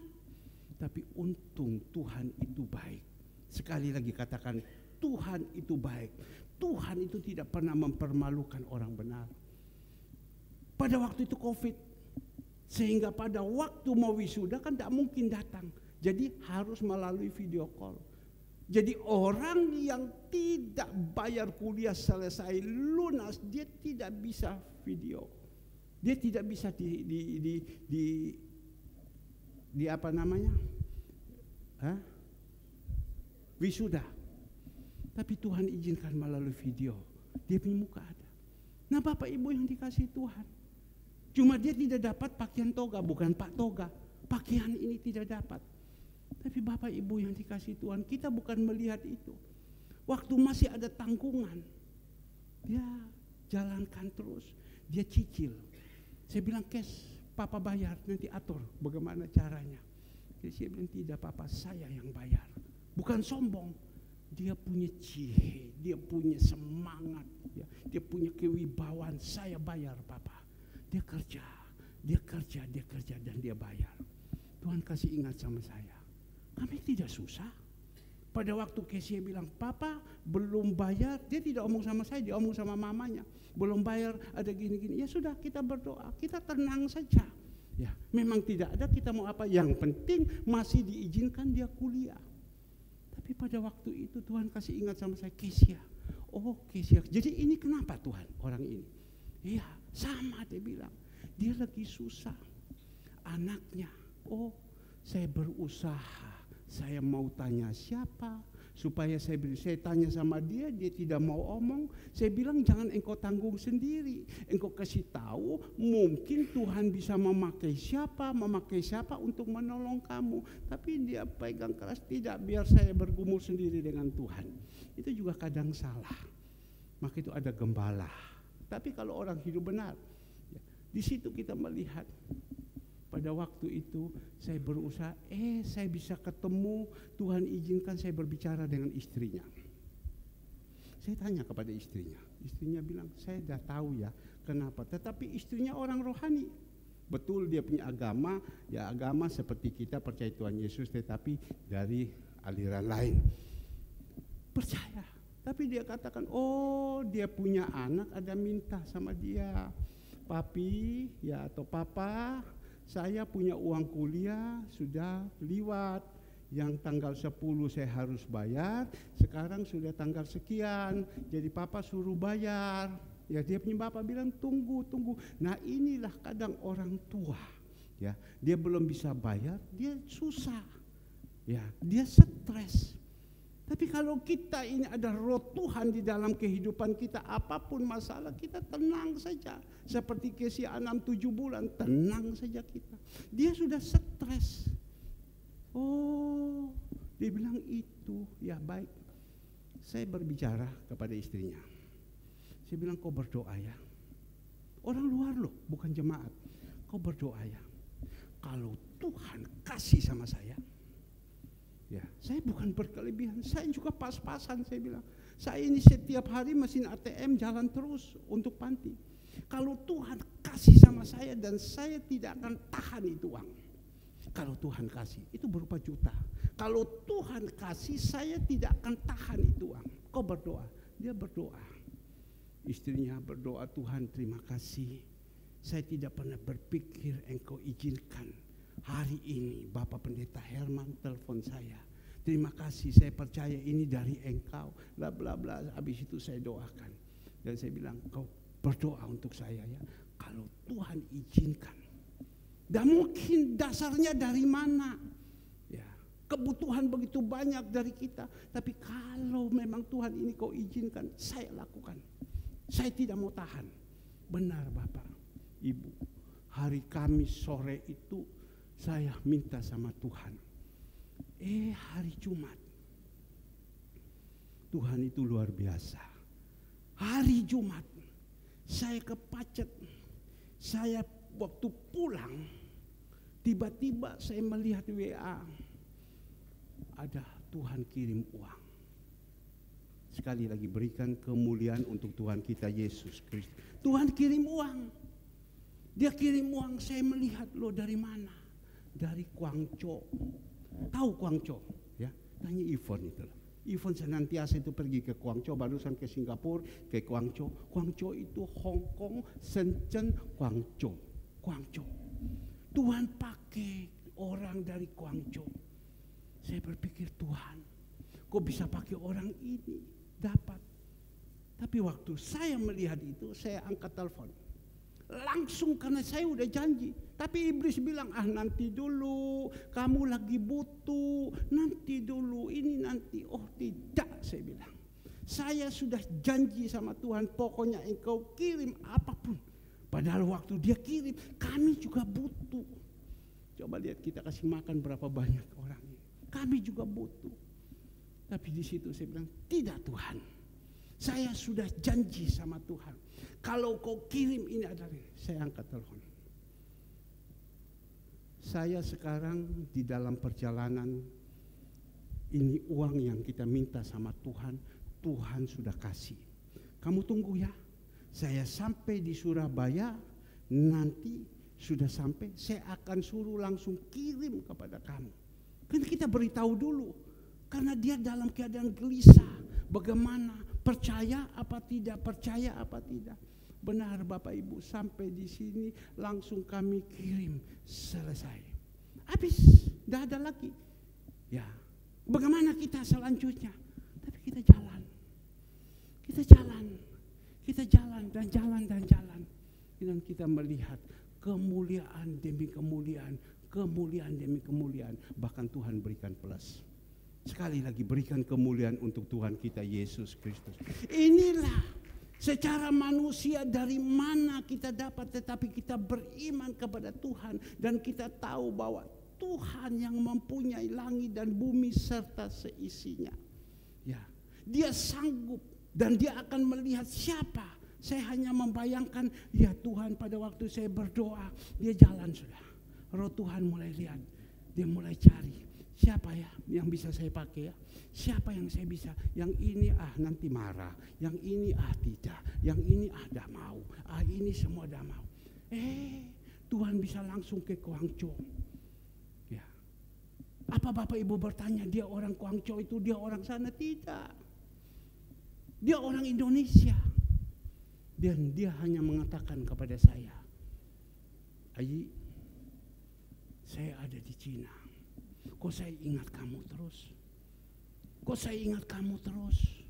Tapi untung Tuhan itu baik. Sekali lagi katakan, Tuhan itu baik. Tuhan itu tidak pernah mempermalukan orang benar. Pada waktu itu COVID, sehingga pada waktu mau wisuda kan tidak mungkin datang. Jadi harus melalui video call. Jadi orang yang tidak bayar kuliah selesai lunas, dia tidak bisa video. Dia tidak bisa di apa namanya? Wisuda. Tapi Tuhan izinkan melalui video. Dia punya muka ada. Nah, Bapak Ibu yang dikasih Tuhan, cuma dia tidak dapat pakaian toga, bukan Pak Toga. Pakaian ini tidak dapat. Tapi Bapak Ibu yang dikasih Tuhan, kita bukan melihat itu. Waktu masih ada tanggungan, dia jalankan terus, dia cicil. Saya bilang, Kes, Papa bayar, nanti atur bagaimana caranya. Dia bilang, tidak Papa, saya yang bayar. Bukan sombong. Dia punya cihe, dia punya semangat, ya, dia punya kewibawaan. Saya bayar Papa. Dia kerja dan dia bayar. Tuhan kasih ingat sama saya. Kami tidak susah. Pada waktu Kesia bilang, Papa belum bayar, dia tidak omong sama saya, dia omong sama mamanya. Belum bayar, ada gini-gini. Ya sudah, kita berdoa, kita tenang saja. Ya, memang tidak ada, kita mau apa? Yang penting masih diizinkan dia kuliah. Tapi pada waktu itu Tuhan kasih ingat sama saya, Kesia. Oh Kesia, jadi ini kenapa Tuhan orang ini? Iya, sama dia bilang. Dia lagi susah. Anaknya, oh saya berusaha. Saya mau tanya siapa supaya saya tanya sama dia, dia tidak mau omong. Saya bilang jangan engkau tanggung sendiri, engkau kasih tahu mungkin Tuhan bisa memakai siapa untuk menolong kamu. Tapi dia pegang keras, tidak, biar saya bergumul sendiri dengan Tuhan. Itu juga kadang salah. Maka itu ada gembala. Tapi kalau orang hidup benar, ya, di situ kita melihat. Pada waktu itu saya berusaha, saya bisa ketemu, Tuhan izinkan saya berbicara dengan istrinya. Saya tanya kepada istrinya bilang, saya sudah tahu ya kenapa. Tetapi istrinya orang rohani. Betul dia punya agama, ya agama seperti kita percaya Tuhan Yesus, tetapi dari aliran lain. Percaya. Tapi dia katakan, oh dia punya anak, ada minta sama dia. Papi, ya atau papa, saya punya uang kuliah sudah liwat, yang tanggal 10 saya harus bayar, sekarang sudah tanggal sekian, jadi papa suruh bayar. Ya dia punya bapak bilang tunggu. Nah inilah kadang orang tua, ya dia belum bisa bayar, dia susah, ya dia stres. Tapi kalau kita ini ada roh Tuhan di dalam kehidupan kita, apapun masalah kita tenang saja. Seperti Kesia 6-7 bulan, tenang saja kita. Dia sudah stres. Oh, dia bilang itu, ya baik. Saya berbicara kepada istrinya. Saya bilang kau berdoa ya. Orang luar loh, bukan jemaat. Kau berdoa ya. Kalau Tuhan kasih sama saya, ya, saya bukan berkelebihan, saya juga pas-pasan. Saya bilang, saya ini setiap hari mesin ATM jalan terus untuk panti. Kalau Tuhan kasih sama saya dan saya tidak akan tahan itu uang. Kalau Tuhan kasih, itu berupa juta. Kalau Tuhan kasih, saya tidak akan tahan itu uang. Kau berdoa, dia berdoa. Istrinya berdoa, Tuhan terima kasih. Saya tidak pernah berpikir engkau izinkan. Hari ini Bapak Pendeta Herman telepon saya. Terima kasih, saya percaya ini dari engkau. Bla bla bla. Habis itu saya doakan. Dan saya bilang, kau berdoa untuk saya ya. Kalau Tuhan izinkan. Dan mungkin dasarnya dari mana? Ya, kebutuhan begitu banyak dari kita. Tapi kalau memang Tuhan ini kau izinkan, saya lakukan. Saya tidak mau tahan. Benar Bapak, Ibu. Hari Kamis sore itu saya minta sama Tuhan. Hari Jumat. Tuhan itu luar biasa. Hari Jumat saya ke Pacet. Saya waktu pulang tiba-tiba saya melihat WA. Ada Tuhan kirim uang. Sekali lagi berikan kemuliaan untuk Tuhan kita Yesus Kristus. Tuhan kirim uang. Dia kirim uang, saya melihat loh dari mana? Dari Guangzhou. Tahu Guangzhou? Ya, tanya Ivon itu loh. Ivon senantiasa itu pergi ke Guangzhou, barusan ke Singapura, ke Guangzhou. Guangzhou itu Hong Kong, Shenzhen, Guangzhou. Tuhan pakai orang dari Guangzhou. Saya berpikir Tuhan, kok bisa pakai orang ini? Dapat. Tapi waktu saya melihat itu, saya angkat telepon. Langsung karena saya udah janji. Tapi iblis bilang, nanti dulu, kamu lagi butuh, nanti dulu, ini nanti. Oh tidak, saya bilang. Saya sudah janji sama Tuhan, pokoknya engkau kirim apapun. Padahal waktu dia kirim, kami juga butuh. Coba lihat kita kasih makan berapa banyak orang ini. Kami juga butuh. Tapi di situ saya bilang, tidak Tuhan. Saya sudah janji sama Tuhan. Kalau kau kirim ini adalah, saya angkat telepon. Saya sekarang di dalam perjalanan, ini uang yang kita minta sama Tuhan, Tuhan sudah kasih. Kamu tunggu ya. Saya sampai di Surabaya, nanti sudah sampai, saya akan suruh langsung kirim kepada kamu. Kan kita beritahu dulu, karena dia dalam keadaan gelisah. Bagaimana, percaya apa tidak, percaya apa tidak. Benar Bapak Ibu, sampai di sini langsung kami kirim, selesai. Habis, tidak ada lagi. Ya, bagaimana kita selanjutnya? Tapi kita jalan. Kita jalan. Kita jalan dan jalan dan jalan. Dan kita melihat kemuliaan demi kemuliaan, kemuliaan demi kemuliaan. Bahkan Tuhan berikan plus. Sekali lagi, berikan kemuliaan untuk Tuhan kita Yesus Kristus. Inilah secara manusia dari mana kita dapat, tetapi kita beriman kepada Tuhan. Dan kita tahu bahwa Tuhan yang mempunyai langit dan bumi serta seisinya. Ya, dia sanggup dan dia akan melihat siapa. Saya hanya membayangkan, ya Tuhan pada waktu saya berdoa, dia jalan sudah. Roh Tuhan mulai lihat, dia mulai cari. Siapa ya yang bisa saya pakai ya? Siapa yang saya bisa? Yang ini nanti marah, yang ini tidak, yang ini dah mau, ini semua dah mau. Tuhan bisa langsung ke Guangzhou. Ya. Apa Bapak Ibu bertanya dia orang Guangzhou itu dia orang sana? Tidak. Dia orang Indonesia. Dan dia hanya mengatakan kepada saya, Ayi, saya ada di Cina. Kok saya ingat kamu terus? Kok saya ingat kamu terus?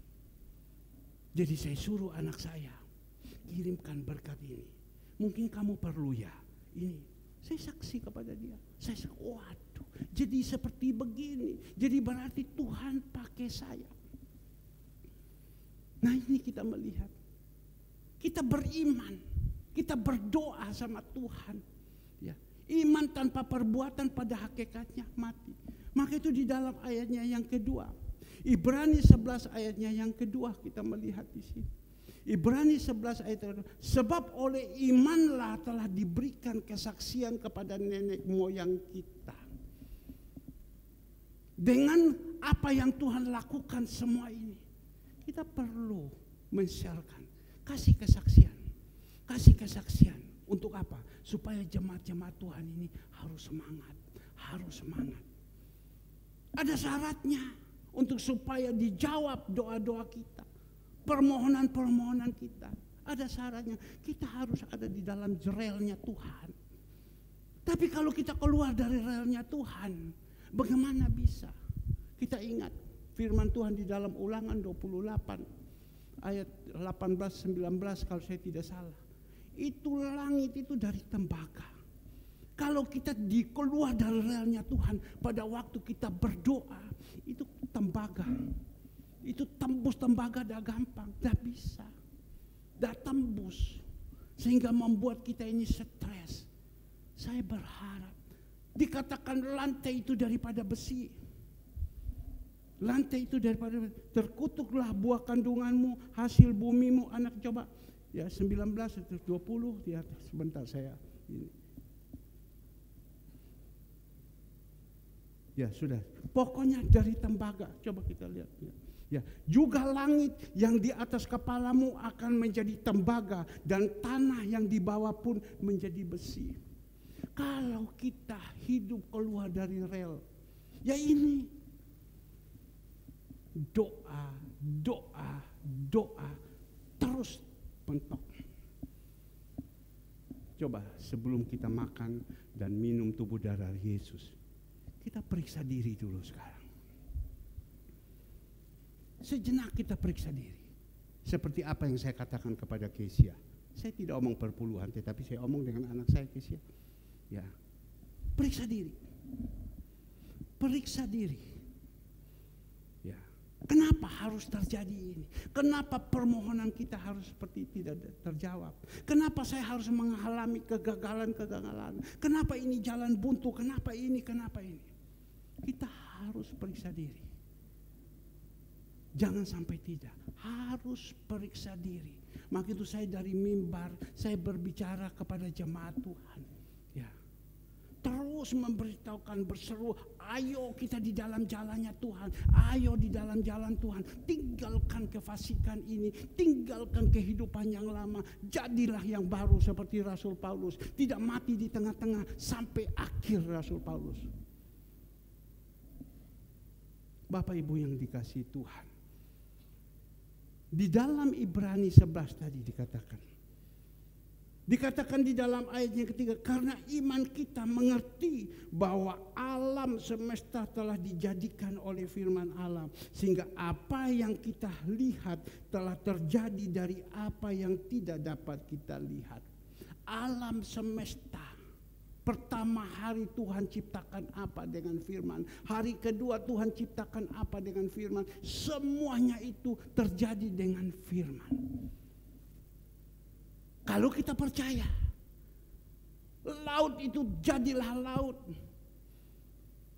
Jadi saya suruh anak saya, kirimkan berkat ini. Mungkin kamu perlu ya, ini. Saya saksi kepada dia. Saya waduh, jadi seperti begini. Jadi berarti Tuhan pakai saya. Nah ini kita melihat. Kita beriman. Kita berdoa sama Tuhan. Ya. Iman tanpa perbuatan pada hakikatnya mati. Maka itu di dalam ayatnya yang kedua. Ibrani 11 ayatnya yang kedua kita melihat di sini. Ibrani 11 ayat kedua. Sebab oleh imanlah telah diberikan kesaksian kepada nenek moyang kita. Dengan apa yang Tuhan lakukan semua ini. Kita perlu men-sharekan. Kasih kesaksian. Kasih kesaksian. Untuk apa? Supaya jemaat-jemaat Tuhan ini harus semangat. Harus semangat. Ada syaratnya untuk supaya dijawab doa-doa kita. Permohonan-permohonan kita. Ada syaratnya. Kita harus ada di dalam relnya Tuhan. Tapi kalau kita keluar dari relnya Tuhan, bagaimana bisa? Kita ingat firman Tuhan di dalam Ulangan 28 ayat 18-19 kalau saya tidak salah. Itu langit itu dari tembaga. Kalau kita keluar dari relnya Tuhan pada waktu kita berdoa, itu tembaga. Itu tembus tembaga dah gampang, dah bisa. Dah tembus. Sehingga membuat kita ini stres. Saya berharap dikatakan lantai itu daripada besi. Lantai itu daripada terkutuklah buah kandunganmu, hasil bumimu, anak coba. Ya 19 itu 20 ya sebentar saya ini. Ya sudah. Pokoknya dari tembaga. Coba kita lihat ya. Ya, juga langit yang di atas kepalamu akan menjadi tembaga dan tanah yang di bawah pun menjadi besi. Kalau kita hidup keluar dari rel, ya ini doa, doa, doa terus mentok. Coba sebelum kita makan dan minum tubuh darah Yesus, kita periksa diri dulu sekarang. Sejenak kita periksa diri. Seperti apa yang saya katakan kepada Kesia. Saya tidak omong perpuluhan, tetapi saya omong dengan anak saya Kesia. Ya, periksa diri. Periksa diri. Kenapa harus terjadi ini? Kenapa permohonan kita harus seperti tidak terjawab? Kenapa saya harus mengalami kegagalan-kegagalan? Kenapa ini jalan buntu? Kenapa ini? Kenapa ini? Kita harus periksa diri. Jangan sampai tidak. Harus periksa diri. Maka itu saya dari mimbar, saya berbicara kepada jemaat Tuhan. Ya. Terus terus memberitahukan, berseru, ayo kita di dalam jalannya Tuhan, ayo di dalam jalan Tuhan, tinggalkan kefasikan ini, tinggalkan kehidupan yang lama, jadilah yang baru seperti Rasul Paulus, tidak mati di tengah-tengah sampai akhir Rasul Paulus. Bapak Ibu yang dikasihi Tuhan, di dalam Ibrani 11 tadi dikatakan di dalam ayat yang ketiga, karena iman kita mengerti bahwa alam semesta telah dijadikan oleh firman Allah, sehingga apa yang kita lihat telah terjadi dari apa yang tidak dapat kita lihat. Alam semesta, pertama hari Tuhan ciptakan apa dengan firman, hari kedua Tuhan ciptakan apa dengan firman, semuanya itu terjadi dengan firman. Kalau kita percaya, laut itu jadilah laut.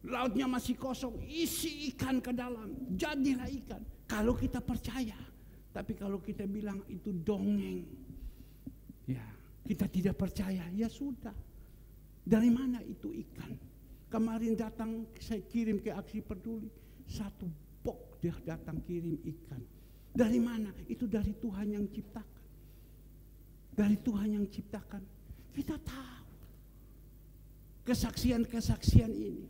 Lautnya masih kosong, isi ikan ke dalam, jadilah ikan. Kalau kita percaya, tapi kalau kita bilang itu dongeng, ya kita tidak percaya, ya sudah. Dari mana itu ikan? Kemarin datang saya kirim ke Aksi Peduli, 1 box dia datang kirim ikan. Dari mana? Itu dari Tuhan yang ciptakan. Dari Tuhan yang ciptakan. Kita tahu kesaksian-kesaksian ini.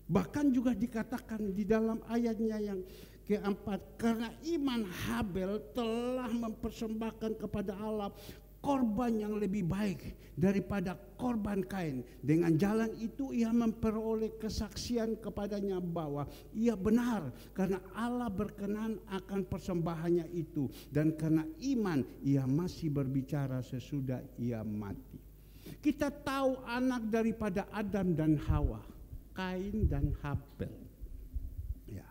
Bahkan juga dikatakan di dalam ayatnya yang keempat, karena iman Habel telah mempersembahkan kepada Allah korban yang lebih baik daripada korban Kain. Dengan jalan itu ia memperoleh kesaksian kepadanya bahwa ia benar, karena Allah berkenan akan persembahannya itu, dan karena iman ia masih berbicara sesudah ia mati. Kita tahu anak daripada Adam dan Hawa, Kain dan Habel. Ya.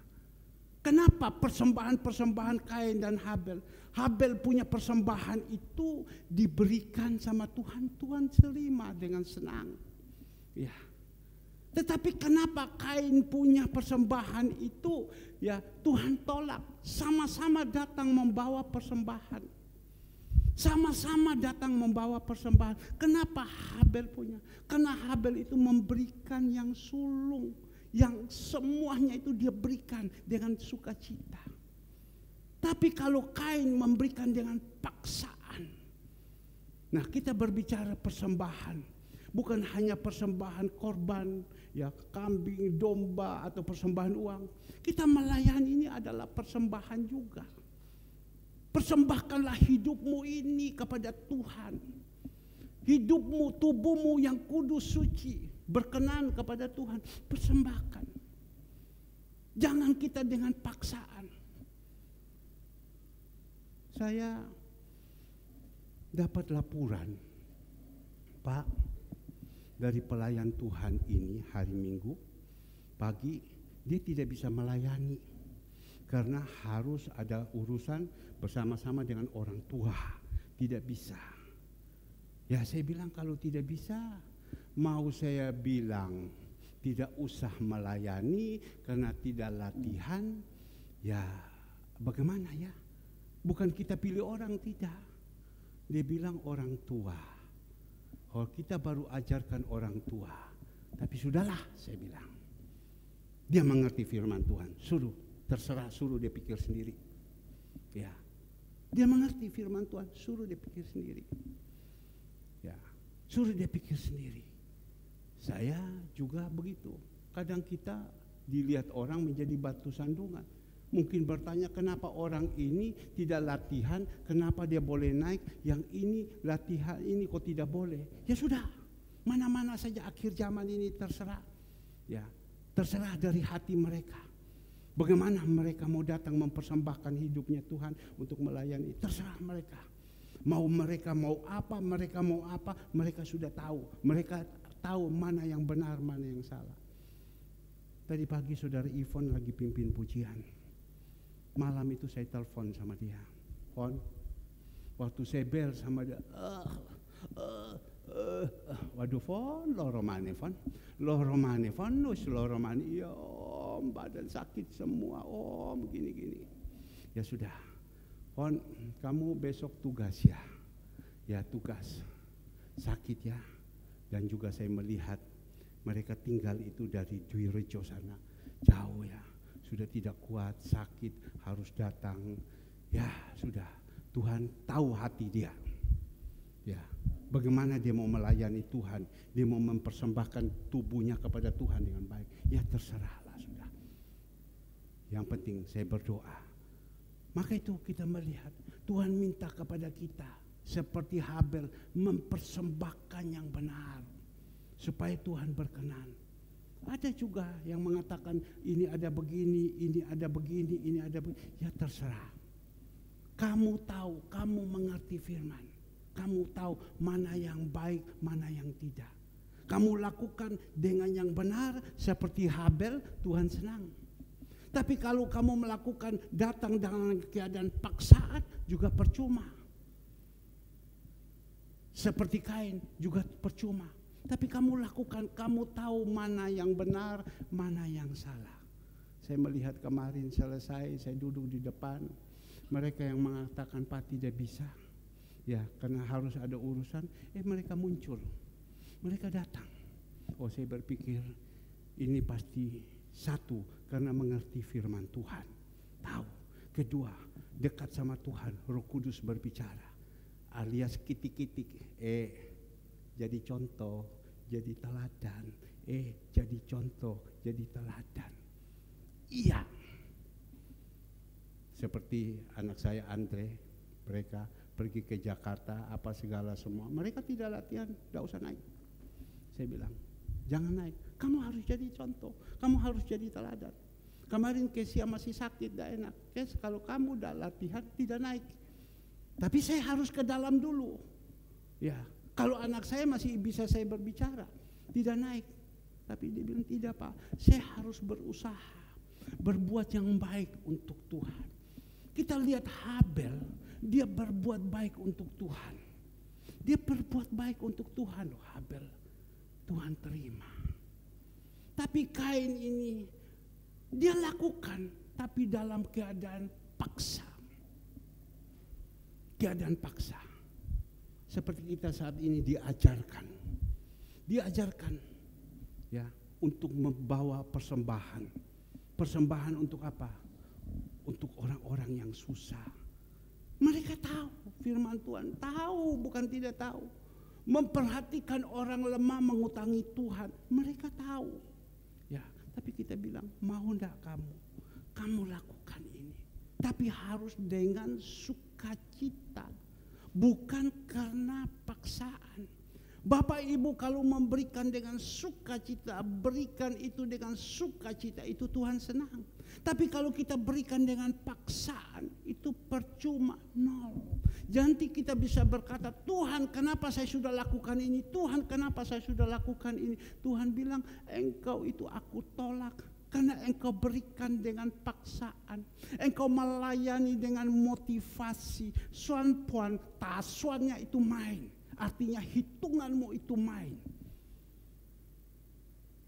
Kenapa persembahan-persembahan Kain dan Habel? Habel punya persembahan itu diberikan sama Tuhan, Tuhan terima dengan senang. Ya. Tetapi kenapa Kain punya persembahan itu, ya Tuhan tolak. Sama-sama datang membawa persembahan. Sama-sama datang membawa persembahan. Kenapa Habel punya? Karena Habel itu memberikan yang sulung, yang semuanya itu dia berikan dengan sukacita. Tapi kalau Kain memberikan dengan paksaan. Nah, kita berbicara persembahan, bukan hanya persembahan korban, ya kambing, domba atau persembahan uang. Kita melayani ini adalah persembahan juga. Persembahkanlah hidupmu ini kepada Tuhan. Hidupmu, tubuhmu yang kudus, suci, berkenan kepada Tuhan, persembahkan. Jangan kita dengan paksaan. Saya dapat laporan, Pak, dari pelayan Tuhan ini hari Minggu pagi dia tidak bisa melayani karena harus ada urusan bersama-sama dengan orang tua, tidak bisa. Ya saya bilang kalau tidak bisa, mau saya bilang tidak usah melayani karena tidak latihan, ya bagaimana ya? Bukan kita pilih orang, tidak. Dia bilang orang tua. Kalau kita baru ajarkan orang tua. Tapi sudahlah, saya bilang. Dia mengerti firman Tuhan. Terserah, suruh dia pikir sendiri. Ya. Dia mengerti firman Tuhan, suruh dia pikir sendiri. Ya. Suruh dia pikir sendiri. Saya juga begitu. Kadang kita dilihat orang menjadi batu sandungan. Mungkin bertanya kenapa orang ini tidak latihan, kenapa dia boleh naik, yang ini latihan ini kok tidak boleh. Ya sudah, mana-mana saja akhir zaman ini terserah. Ya, terserah dari hati mereka. Bagaimana mereka mau datang mempersembahkan hidupnya Tuhan untuk melayani, terserah mereka. Mereka mau apa, mereka sudah tahu. Mereka tahu mana yang benar, mana yang salah. Tadi pagi saudara Ivon lagi pimpin pujian. Malam itu saya telepon sama dia, Fon, waktu saya bel sama dia, waduh Fon, loro mane Fon, nus loro mane, ya Om, badan sakit semua Om, gini. Ya sudah, Fon, kamu besok tugas ya tugas, sakit ya, dan juga saya melihat Mereka tinggal itu dari Dwi Rejo sana, jauh ya, sudah tidak kuat, sakit, harus datang. Ya sudah, Tuhan tahu hati dia. Ya, bagaimana dia mau melayani Tuhan, dia mau mempersembahkan tubuhnya kepada Tuhan dengan baik. Ya terserahlah sudah. Yang penting saya berdoa. Maka itu kita melihat Tuhan minta kepada kita seperti Habel mempersembahkan yang benar supaya Tuhan berkenan. Ada juga yang mengatakan ini ada begini, ini ada begini, ini ada begini. Ya terserah. Kamu tahu, kamu mengerti firman. Kamu tahu mana yang baik, mana yang tidak. Kamu lakukan dengan yang benar seperti Habel, Tuhan senang. Tapi kalau kamu melakukan datang dengan keadaan paksaan juga percuma. Seperti Kain juga percuma. Tapi kamu lakukan, kamu tahu mana yang benar, mana yang salah. Saya melihat kemarin selesai, saya duduk di depan. Mereka yang mengatakan Pak tidak bisa. Ya karena harus ada urusan, mereka muncul. Mereka datang. Oh saya berpikir ini pasti satu, karena mengerti firman Tuhan. Tahu. Kedua, dekat sama Tuhan, Roh Kudus berbicara. Alias kitik-kitik, jadi contoh, jadi teladan. Jadi contoh, jadi teladan. Iya. Seperti anak saya Andre, mereka pergi ke Jakarta, apa segala semua. Mereka tidak latihan, tidak usah naik. Saya bilang, jangan naik. Kamu harus jadi contoh, kamu harus jadi teladan. Kemarin Kesia masih sakit, tidak enak. Kes, kalau kamu tidak latihan, tidak naik. Tapi saya harus ke dalam dulu. Ya, kalau anak saya masih bisa saya berbicara, tidak naik. Tapi dia bilang tidak Pak, saya harus berusaha, berbuat yang baik untuk Tuhan. Kita lihat Habel, dia berbuat baik untuk Tuhan. Dia berbuat baik untuk Tuhan, Habel. Tuhan terima. Tapi Kain ini, dia lakukan, tapi dalam keadaan paksa. Keadaan paksa. Seperti kita saat ini diajarkan. Diajarkan ya untuk membawa persembahan. Persembahan untuk apa? Untuk orang-orang yang susah. Mereka tahu firman Tuhan, tahu bukan tidak tahu. Memperhatikan orang lemah mengutangi Tuhan, mereka tahu. Ya, tapi kita bilang, mau enggak kamu lakukan ini. Tapi harus dengan sukacita, bukan karena paksaan. Bapak Ibu kalau memberikan dengan sukacita, berikan itu dengan sukacita, itu Tuhan senang. Tapi kalau kita berikan dengan paksaan, itu percuma, nol. Nanti kita bisa berkata, Tuhan kenapa saya sudah lakukan ini? Tuhan kenapa saya sudah lakukan ini? Tuhan bilang, engkau itu aku tolak. Karena engkau berikan dengan paksaan. Engkau melayani dengan motivasi. Suan puan, tasuannya itu main. Artinya hitunganmu itu main.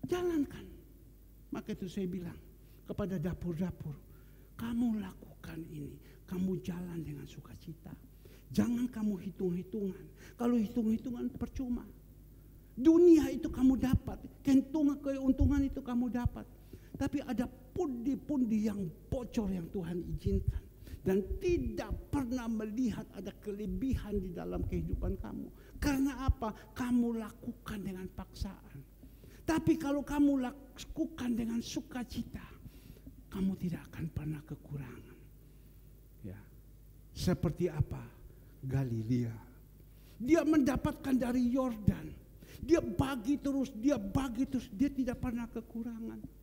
Jalankan. Maka itu saya bilang kepada dapur-dapur, kamu lakukan ini, kamu jalan dengan sukacita. Jangan kamu hitung-hitungan. Kalau hitung-hitungan percuma. Dunia itu kamu dapat, keuntungan itu kamu dapat. Tapi ada pundi-pundi yang bocor yang Tuhan izinkan. Dan tidak pernah melihat ada kelebihan di dalam kehidupan kamu. Karena apa? Kamu lakukan dengan paksaan. Tapi kalau kamu lakukan dengan sukacita, kamu tidak akan pernah kekurangan. Ya. Seperti apa? Galilea. Dia mendapatkan dari Yordan. Dia bagi terus, dia tidak pernah kekurangan.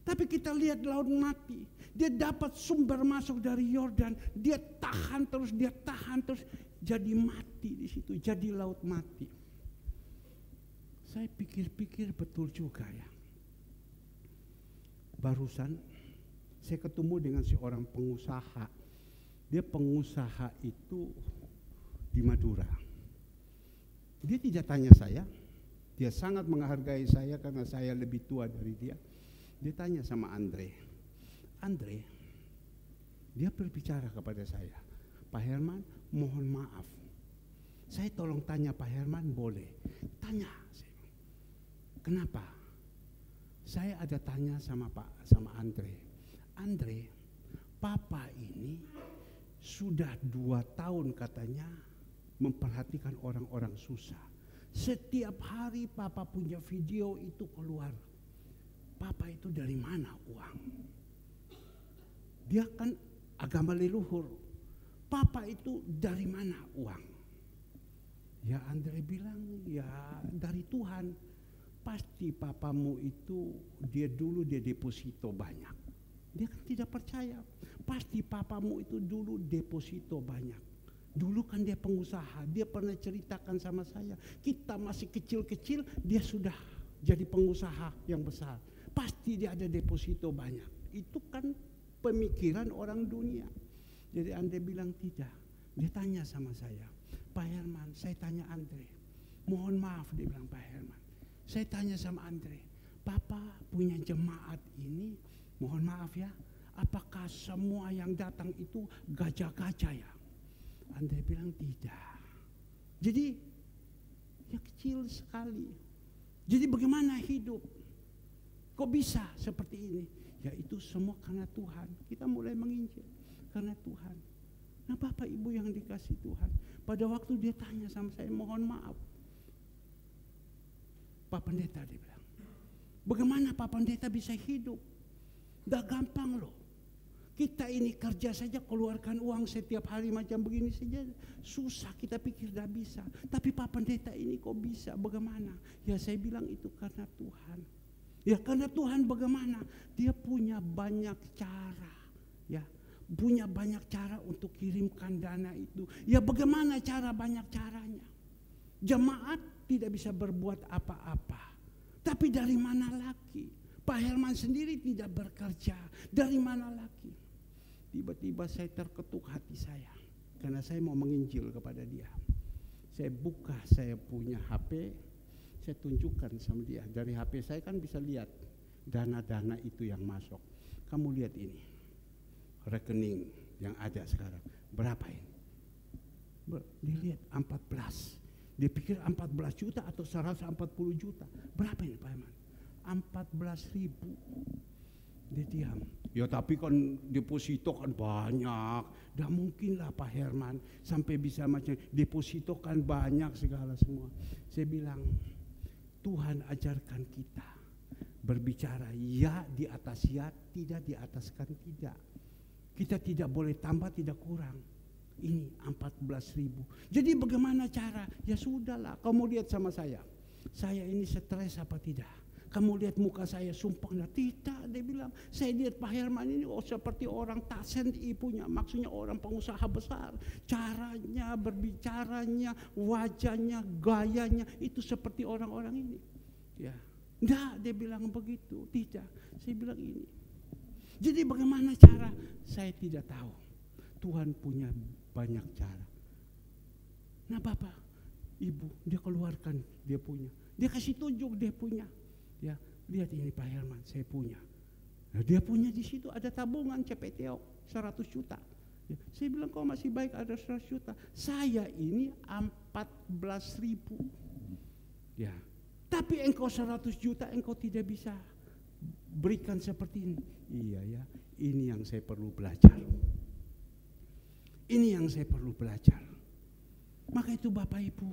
Tapi kita lihat laut mati. Dia dapat sumber masuk dari Yordan. Dia tahan terus. Jadi mati di situ. Jadi laut mati. Saya pikir-pikir betul juga ya. Barusan saya ketemu dengan seorang pengusaha. Dia pengusaha itu di Madura. Dia tidak tanya saya. Dia sangat menghargai saya karena saya lebih tua dari dia. Dia tanya sama Andre, dia berbicara kepada saya, Pak Herman mohon maaf, saya tolong tanya Pak Herman boleh? Tanya. Kenapa? Saya ada tanya sama Andre. Andre, Papa ini sudah 2 tahun katanya memperhatikan orang-orang susah. Setiap hari Papa punya video itu keluar. Papa itu dari mana uang? Dia kan agama leluhur. Papa itu dari mana uang? Ya Andre bilang, ya dari Tuhan. Pasti papamu itu dia deposito banyak. Dia kan tidak percaya. Pasti papamu itu dulu deposito banyak. Dulu kan dia pengusaha. Dia pernah ceritakan sama saya. Kita masih kecil-kecil, dia sudah jadi pengusaha yang besar. Pasti dia ada deposito banyak. Itu kan pemikiran orang dunia. Jadi Andre bilang tidak. Dia tanya sama saya, Pak Herman, saya tanya Andre. Mohon maaf, dia bilang, Pak Herman. Saya tanya sama Andre, Papa punya jemaat ini, mohon maaf ya, apakah semua yang datang itu gajah-gajah ya? Andre bilang tidak. Jadi ya kecil sekali. Jadi bagaimana hidup? Kok bisa seperti ini? Ya itu semua karena Tuhan. Kita mulai menginjil karena Tuhan. Nah Bapak Ibu yang dikasih Tuhan, pada waktu dia tanya sama saya, mohon maaf, Pak Pendeta, dia bilang, bagaimana Pak Pendeta bisa hidup? Gak gampang loh. Kita ini kerja saja keluarkan uang setiap hari macam begini saja susah, kita pikir gak bisa. Tapi Pak Pendeta ini kok bisa, bagaimana? Ya saya bilang itu karena Tuhan. Ya karena Tuhan bagaimana? Dia punya banyak cara, ya. Punya banyak cara untuk kirimkan dana itu. Ya bagaimana cara, banyak caranya. Jemaat tidak bisa berbuat apa-apa. Tapi dari mana lagi? Pak Herman sendiri tidak bekerja. Dari mana lagi? Tiba-tiba saya terketuk hati saya. Karena saya mau menginjil kepada dia. Saya buka, saya punya HP. Saya tunjukkan sama dia. Dari HP saya kan bisa lihat dana-dana itu yang masuk. Kamu lihat ini. Rekening yang ada sekarang. Berapa ini? Dilihat 14. Dia pikir 14 juta atau 140 juta. Berapa ini Pak Herman? 14.000. Dia diam. Ya tapi kan deposito kan banyak. Dah mungkin lah Pak Herman. Sampai bisa macam deposito kan banyak segala semua. Saya bilang, Tuhan ajarkan kita berbicara ya di atas ya, tidak di ataskan tidak. Kita tidak boleh tambah, tidak kurang. Ini 14.000. Jadi bagaimana cara? Ya sudahlah, kamu lihat sama saya. Saya ini stres apa tidak? Kamu lihat muka saya sumpah enggak? Tidak, dia bilang. Saya lihat Pak Herman ini seperti orang tak senti punya. Maksudnya orang pengusaha besar. Caranya, berbicaranya, wajahnya, gayanya itu seperti orang-orang ini. Ya. Enggak, dia bilang begitu. Tidak, saya bilang ini. Jadi bagaimana cara? Saya tidak tahu. Tuhan punya banyak cara. Nah Bapak, Ibu, dia keluarkan dia punya. Dia kasih tunjuk dia punya. Ya, lihat ini Pak Herman, saya punya. Nah, dia punya di situ ada tabungan CPTO 100 juta. Ya, saya bilang kok masih baik ada 100 juta. Saya ini 14.000. Ya. Tapi engkau 100 juta engkau tidak bisa berikan seperti ini. Iya ya, ini yang saya perlu belajar. Ini yang saya perlu belajar. Maka itu Bapak Ibu,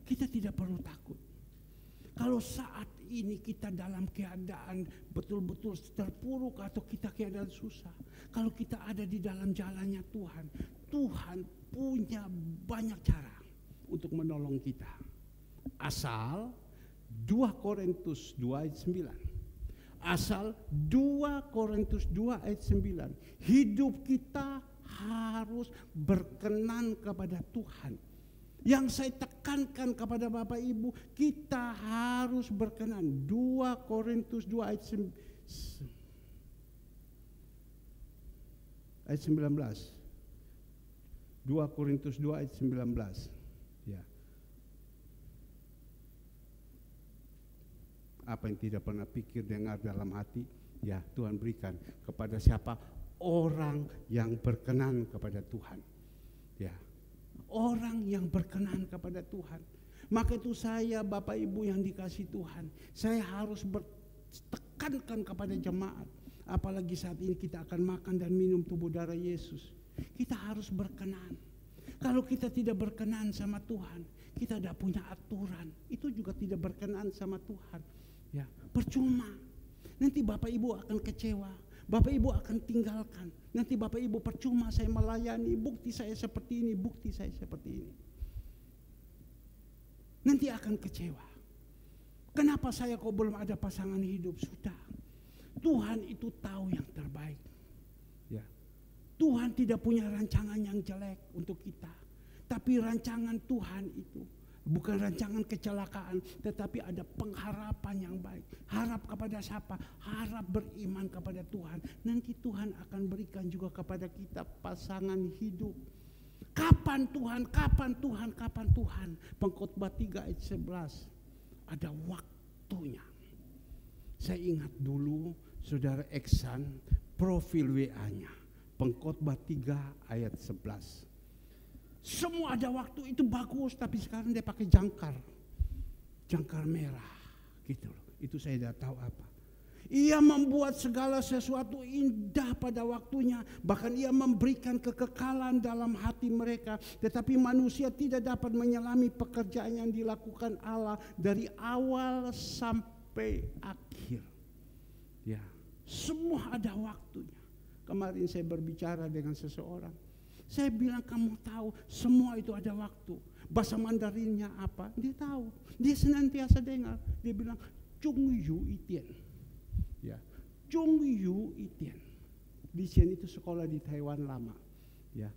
kita tidak perlu takut. Kalau saat ini kita dalam keadaan betul-betul terpuruk atau kita keadaan susah. Kalau kita ada di dalam jalannya Tuhan, Tuhan punya banyak cara untuk menolong kita. Asal 2 Korintus 2 ayat 9. Asal 2 Korintus 2 ayat 9. Hidup kita harus berkenan kepada Tuhan. Yang saya tekankan kepada Bapak Ibu, kita harus berkenan. 2 Korintus 2 ayat 19. 2 Korintus 2 ayat 19. Ya. Apa yang tidak pernah pikir, dengar dalam hati, ya Tuhan berikan kepada siapa? Orang yang berkenan kepada Tuhan. Ya. Orang yang berkenan kepada Tuhan. Maka itu saya, Bapak Ibu yang dikasih Tuhan, saya harus bertekankan kepada jemaat. Apalagi saat ini kita akan makan dan minum tubuh darah Yesus. Kita harus berkenan. Kalau kita tidak berkenan sama Tuhan, kita tidak punya aturan, itu juga tidak berkenan sama Tuhan. Ya, percuma. Nanti Bapak Ibu akan kecewa. Bapak Ibu akan tinggalkan. Nanti Bapak Ibu percuma saya melayani, bukti saya seperti ini, bukti saya seperti ini. Nanti akan kecewa. Kenapa saya kok belum ada pasangan hidup? Sudah. Tuhan itu tahu yang terbaik. Ya. Tuhan tidak punya rancangan yang jelek untuk kita. Tapi rancangan Tuhan itu bukan rancangan kecelakaan, tetapi ada pengharapan yang baik. Harap kepada siapa? Harap beriman kepada Tuhan. Nanti Tuhan akan berikan juga kepada kita pasangan hidup. Kapan Tuhan? Kapan Tuhan? Kapan Tuhan? Pengkhotbah 3 ayat 11. Ada waktunya. Saya ingat dulu Saudara Eksan profil WA-nya. Pengkhotbah 3 ayat 11. Semua ada waktu, itu bagus, tapi sekarang dia pakai jangkar merah gitu loh. Itu saya tidak tahu apa. Ia membuat segala sesuatu indah pada waktunya, bahkan ia memberikan kekekalan dalam hati mereka. Tetapi manusia tidak dapat menyelami pekerjaan yang dilakukan Allah dari awal sampai akhir. Ya, semua ada waktunya. Kemarin saya berbicara dengan seseorang. Saya bilang, kamu tahu semua itu ada waktu. Bahasa Mandarinnya apa? Dia tahu. Dia senantiasa dengar. Dia bilang, Chung Yu Itian. Ya, Chung Yu Itian. Di sini itu sekolah di Taiwan lama. Ya,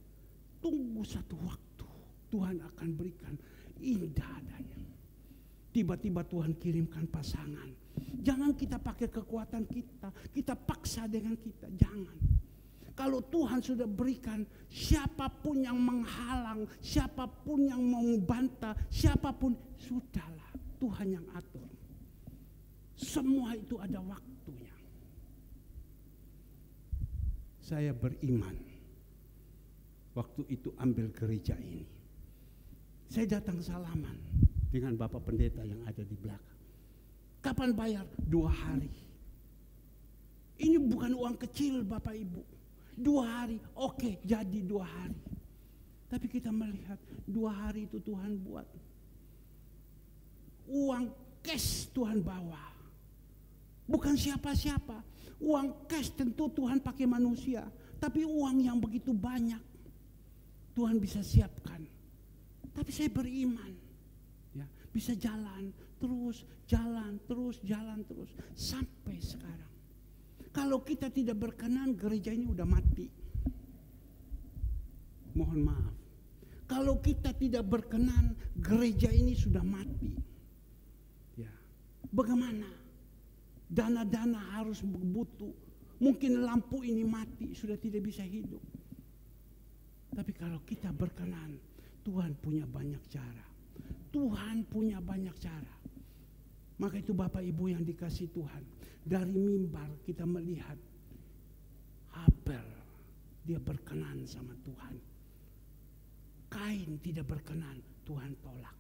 tunggu satu waktu. Tuhan akan berikan indah adanya. Tiba-tiba Tuhan kirimkan pasangan. Jangan kita pakai kekuatan kita. Kita paksa dengan kita. Jangan. Kalau Tuhan sudah berikan, siapapun yang menghalang, siapapun yang membantah, siapapun, sudahlah, Tuhan yang atur. Semua itu ada waktunya. Saya beriman, waktu itu ambil gereja ini. Saya datang salaman dengan Bapak Pendeta yang ada di belakang. Kapan bayar? 2 hari. Ini bukan uang kecil Bapak Ibu. 2 hari, oke, jadi 2 hari. Tapi kita melihat 2 hari itu Tuhan buat. Uang cash Tuhan bawa. Bukan siapa-siapa. Uang cash tentu Tuhan pakai manusia. Tapi uang yang begitu banyak Tuhan bisa siapkan. Tapi saya beriman. Ya, bisa jalan terus, jalan terus, jalan terus. Sampai sekarang. Kalau kita tidak berkenan, gereja ini udah mati. Mohon maaf. Kalau kita tidak berkenan, gereja ini sudah mati. Ya. Bagaimana? Dana-dana harus butuh. Mungkin lampu ini mati, sudah tidak bisa hidup. Tapi kalau kita berkenan, Tuhan punya banyak cara. Tuhan punya banyak cara. Maka itu Bapak Ibu yang dikasih Tuhan. Dari mimbar kita melihat Habel, dia berkenan sama Tuhan. Kain tidak berkenan, Tuhan tolak.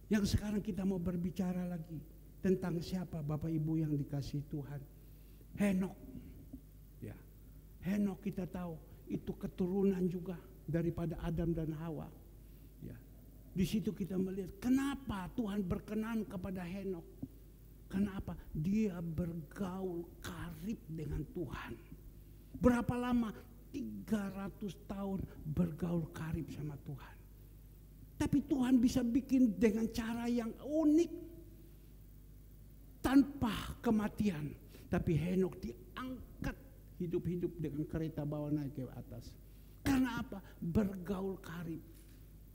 Yang sekarang kita mau berbicara lagi tentang siapa Bapak Ibu yang dikasih Tuhan. Henok. Ya. Henok kita tahu itu keturunan juga daripada Adam dan Hawa. Ya. Di situ kita melihat kenapa Tuhan berkenan kepada Henok. Kenapa? Dia bergaul karib dengan Tuhan. Berapa lama? 300 tahun bergaul karib sama Tuhan. Tapi Tuhan bisa bikin dengan cara yang unik. Tanpa kematian. Tapi Henok diangkat hidup-hidup dengan kereta bawa naik ke atas. Karena apa? Bergaul karib.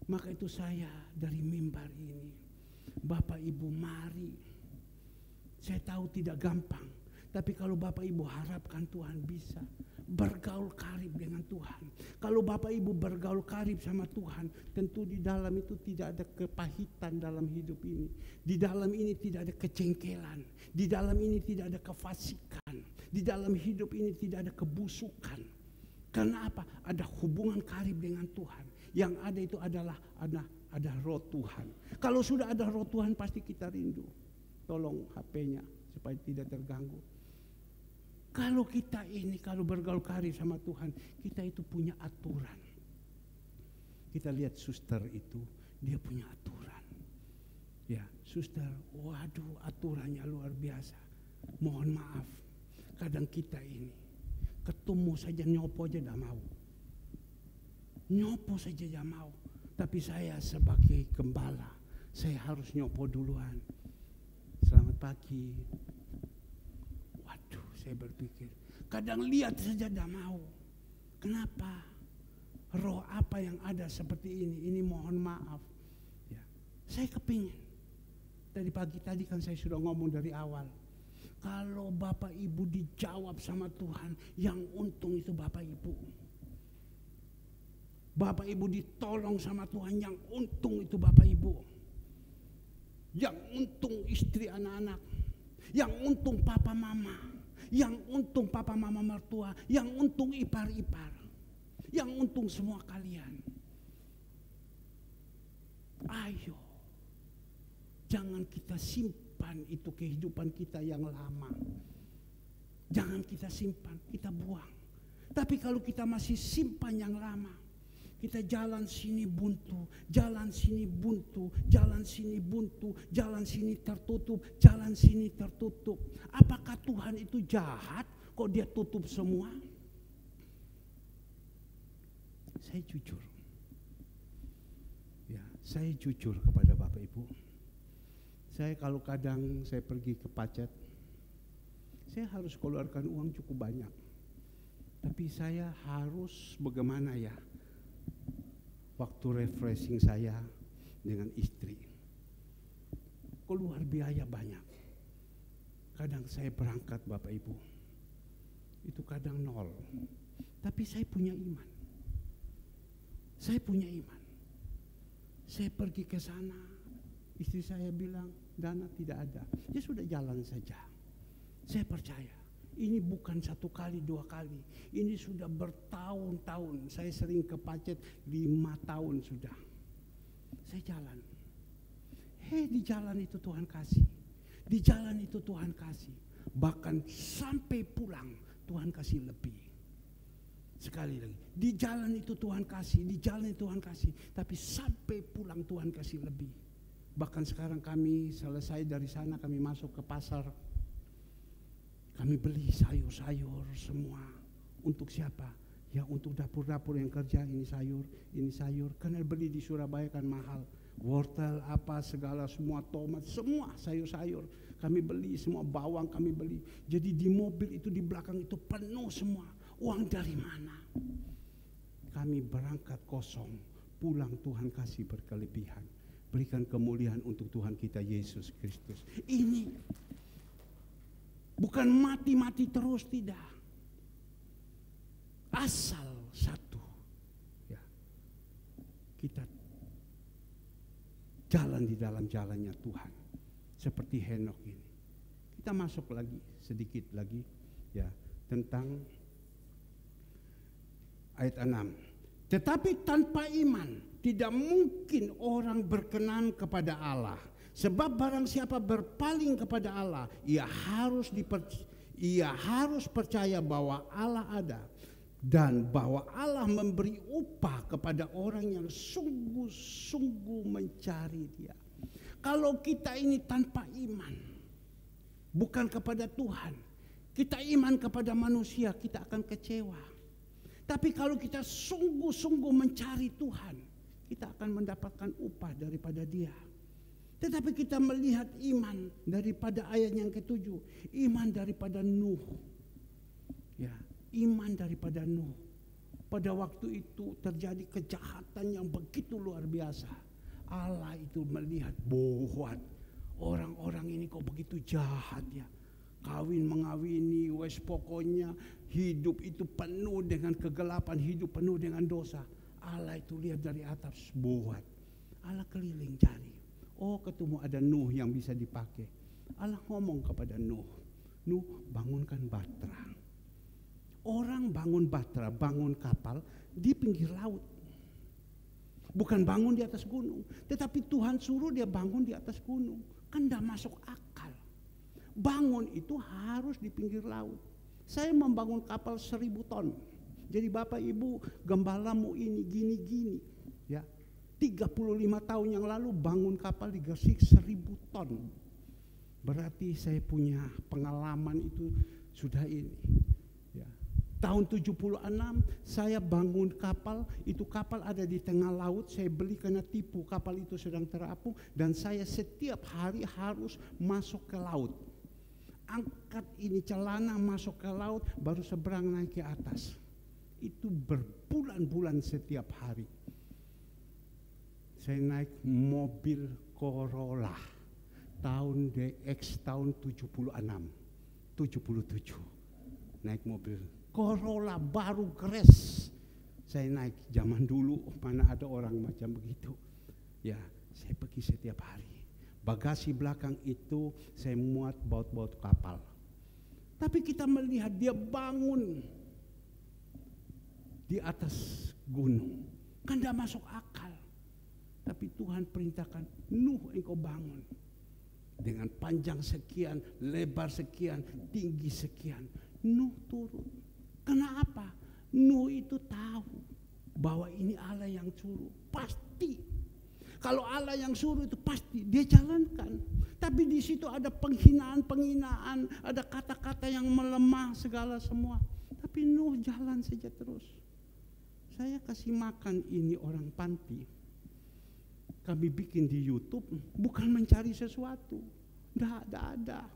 Maka itu saya dari mimbar ini. Bapak Ibu mari. Saya tahu tidak gampang. Tapi kalau Bapak Ibu harapkan Tuhan bisa. Bergaul karib dengan Tuhan. Kalau Bapak Ibu bergaul karib sama Tuhan. Tentu di dalam itu tidak ada kepahitan dalam hidup ini. Di dalam ini tidak ada kecengkelan. Di dalam ini tidak ada kefasikan. Di dalam hidup ini tidak ada kebusukan. Karena apa? Ada hubungan karib dengan Tuhan. Yang ada itu adalah ada roh Tuhan. Kalau sudah ada roh Tuhan pasti kita rindu. Tolong HP-nya supaya tidak terganggu. Kalau kita kalau bergaul karib sama Tuhan, kita itu punya aturan. Kita lihat suster itu, dia punya aturan. Ya, suster, waduh aturannya luar biasa. Mohon maaf, kadang kita ini ketemu saja nyopo aja tidak mau. Nyopo saja tidak mau. Tapi saya sebagai gembala, saya harus nyopo duluan. Selamat pagi. Waduh, saya berpikir, kadang lihat saja tidak mau. Kenapa? Roh apa yang ada seperti ini? Ini mohon maaf. Ya, saya kepingin. Dari pagi tadi kan saya sudah ngomong dari awal. Kalau Bapak Ibu dijawab sama Tuhan, yang untung itu Bapak Ibu. Bapak Ibu ditolong sama Tuhan, yang untung itu Bapak Ibu. Yang untung istri anak-anak. Yang untung papa mama. Yang untung papa mama mertua. Yang untung ipar-ipar. Yang untung semua kalian. Ayo. Jangan kita simpan itu kehidupan kita yang lama. Jangan kita simpan, kita buang. Tapi kalau kita masih simpan yang lama, kita jalan sini buntu, jalan sini buntu, jalan sini buntu, jalan sini tertutup, jalan sini tertutup. Apakah Tuhan itu jahat kok dia tutup semua? Saya jujur. Ya, saya jujur kepada Bapak Ibu. Saya kalau kadang saya pergi ke Pacet, saya harus keluarkan uang cukup banyak. Tapi saya harus bagaimana ya? Waktu refreshing saya dengan istri. Keluar biaya banyak. Kadang saya berangkat Bapak Ibu. Itu kadang 0. Tapi saya punya iman. Saya punya iman. Saya pergi ke sana. Istri saya bilang, dana tidak ada. Ya sudah jalan saja. Saya percaya. Ini bukan 1 kali, 2 kali. Ini sudah bertahun-tahun. Saya sering ke Pacet 5 tahun sudah. Saya jalan. Di jalan itu Tuhan kasih. Di jalan itu Tuhan kasih. Bahkan sampai pulang Tuhan kasih lebih. Sekali lagi. Di jalan itu Tuhan kasih. Di jalan itu Tuhan kasih. Tapi sampai pulang Tuhan kasih lebih. Bahkan sekarang kami selesai dari sana kami masuk ke pasar. Kami beli sayur-sayur semua. Untuk siapa? Ya untuk dapur-dapur yang kerja ini sayur. Karena beli di Surabaya kan mahal. Wortel apa segala semua tomat semua sayur-sayur. Kami beli semua bawang kami beli. Jadi di mobil itu di belakang itu penuh semua. Uang dari mana? Kami berangkat kosong. Pulang Tuhan kasih berkelebihan. Berikan kemuliaan untuk Tuhan kita Yesus Kristus. Ini bukan mati-mati terus, tidak. Asal satu, ya, kita jalan di dalam jalannya Tuhan. Seperti Henokh ini. Kita masuk lagi, sedikit lagi, ya, tentang ayat 6. Tetapi tanpa iman tidak mungkin orang berkenan kepada Allah. Sebab barang siapa berpaling kepada Allah, ia harus percaya bahwa Allah ada. Dan bahwa Allah memberi upah kepada orang yang sungguh-sungguh mencari Dia. Kalau kita ini tanpa iman, bukan kepada Tuhan, kita iman kepada manusia, kita akan kecewa. Tapi kalau kita sungguh-sungguh mencari Tuhan, kita akan mendapatkan upah daripada Dia. Tetapi kita melihat iman daripada ayat yang ke-7, iman daripada Nuh. Ya, iman daripada Nuh. Pada waktu itu terjadi kejahatan yang begitu luar biasa. Allah itu melihat bohwat, orang-orang ini kok begitu jahat ya. Kawin mengawini, wes pokoknya hidup itu penuh dengan kegelapan, hidup penuh dengan dosa. Allah itu lihat dari atas bohwat. Allah keliling cari. Oh, ketemu ada Nuh yang bisa dipakai. Allah ngomong kepada Nuh, Nuh bangunkan Batra. Orang bangun Batra, bangun kapal di pinggir laut. Bukan bangun di atas gunung, tetapi Tuhan suruh dia bangun di atas gunung. Kan tidak masuk akal. Bangun itu harus di pinggir laut. Saya membangun kapal 1000 ton. Jadi Bapak Ibu, gembalamu ini gini-gini. Ya, 35 tahun yang lalu bangun kapal di Gresik 1000 ton. Berarti saya punya pengalaman itu sudah ini. Ya. Tahun 76 saya bangun kapal, itu kapal ada di tengah laut, saya beli karena tipu, kapal itu sedang terapung dan saya setiap hari harus masuk ke laut. Angkat ini celana masuk ke laut, baru seberang naik ke atas. Itu berbulan-bulan setiap hari. Saya naik mobil Corolla tahun DX tahun 76, 77. Naik mobil Corolla baru kres. Saya naik zaman dulu, mana ada orang macam begitu. Ya, saya pergi setiap hari. Bagasi belakang itu saya muat baut-baut kapal. Tapi kita melihat dia bangun di atas gunung. Kan tidak masuk akal. Tapi Tuhan perintahkan, Nuh engkau bangun. Dengan panjang sekian, lebar sekian, tinggi sekian. Nuh turun. Kenapa? Nuh itu tahu bahwa ini Allah yang suruh. Pasti. Kalau Allah yang suruh itu pasti dia jalankan. Tapi di situ ada penghinaan, ada kata-kata yang melemah segala semua. Tapi Nuh jalan saja terus. Saya kasih makan ini orang panti. Kami bikin di YouTube bukan mencari sesuatu. Tidak ada.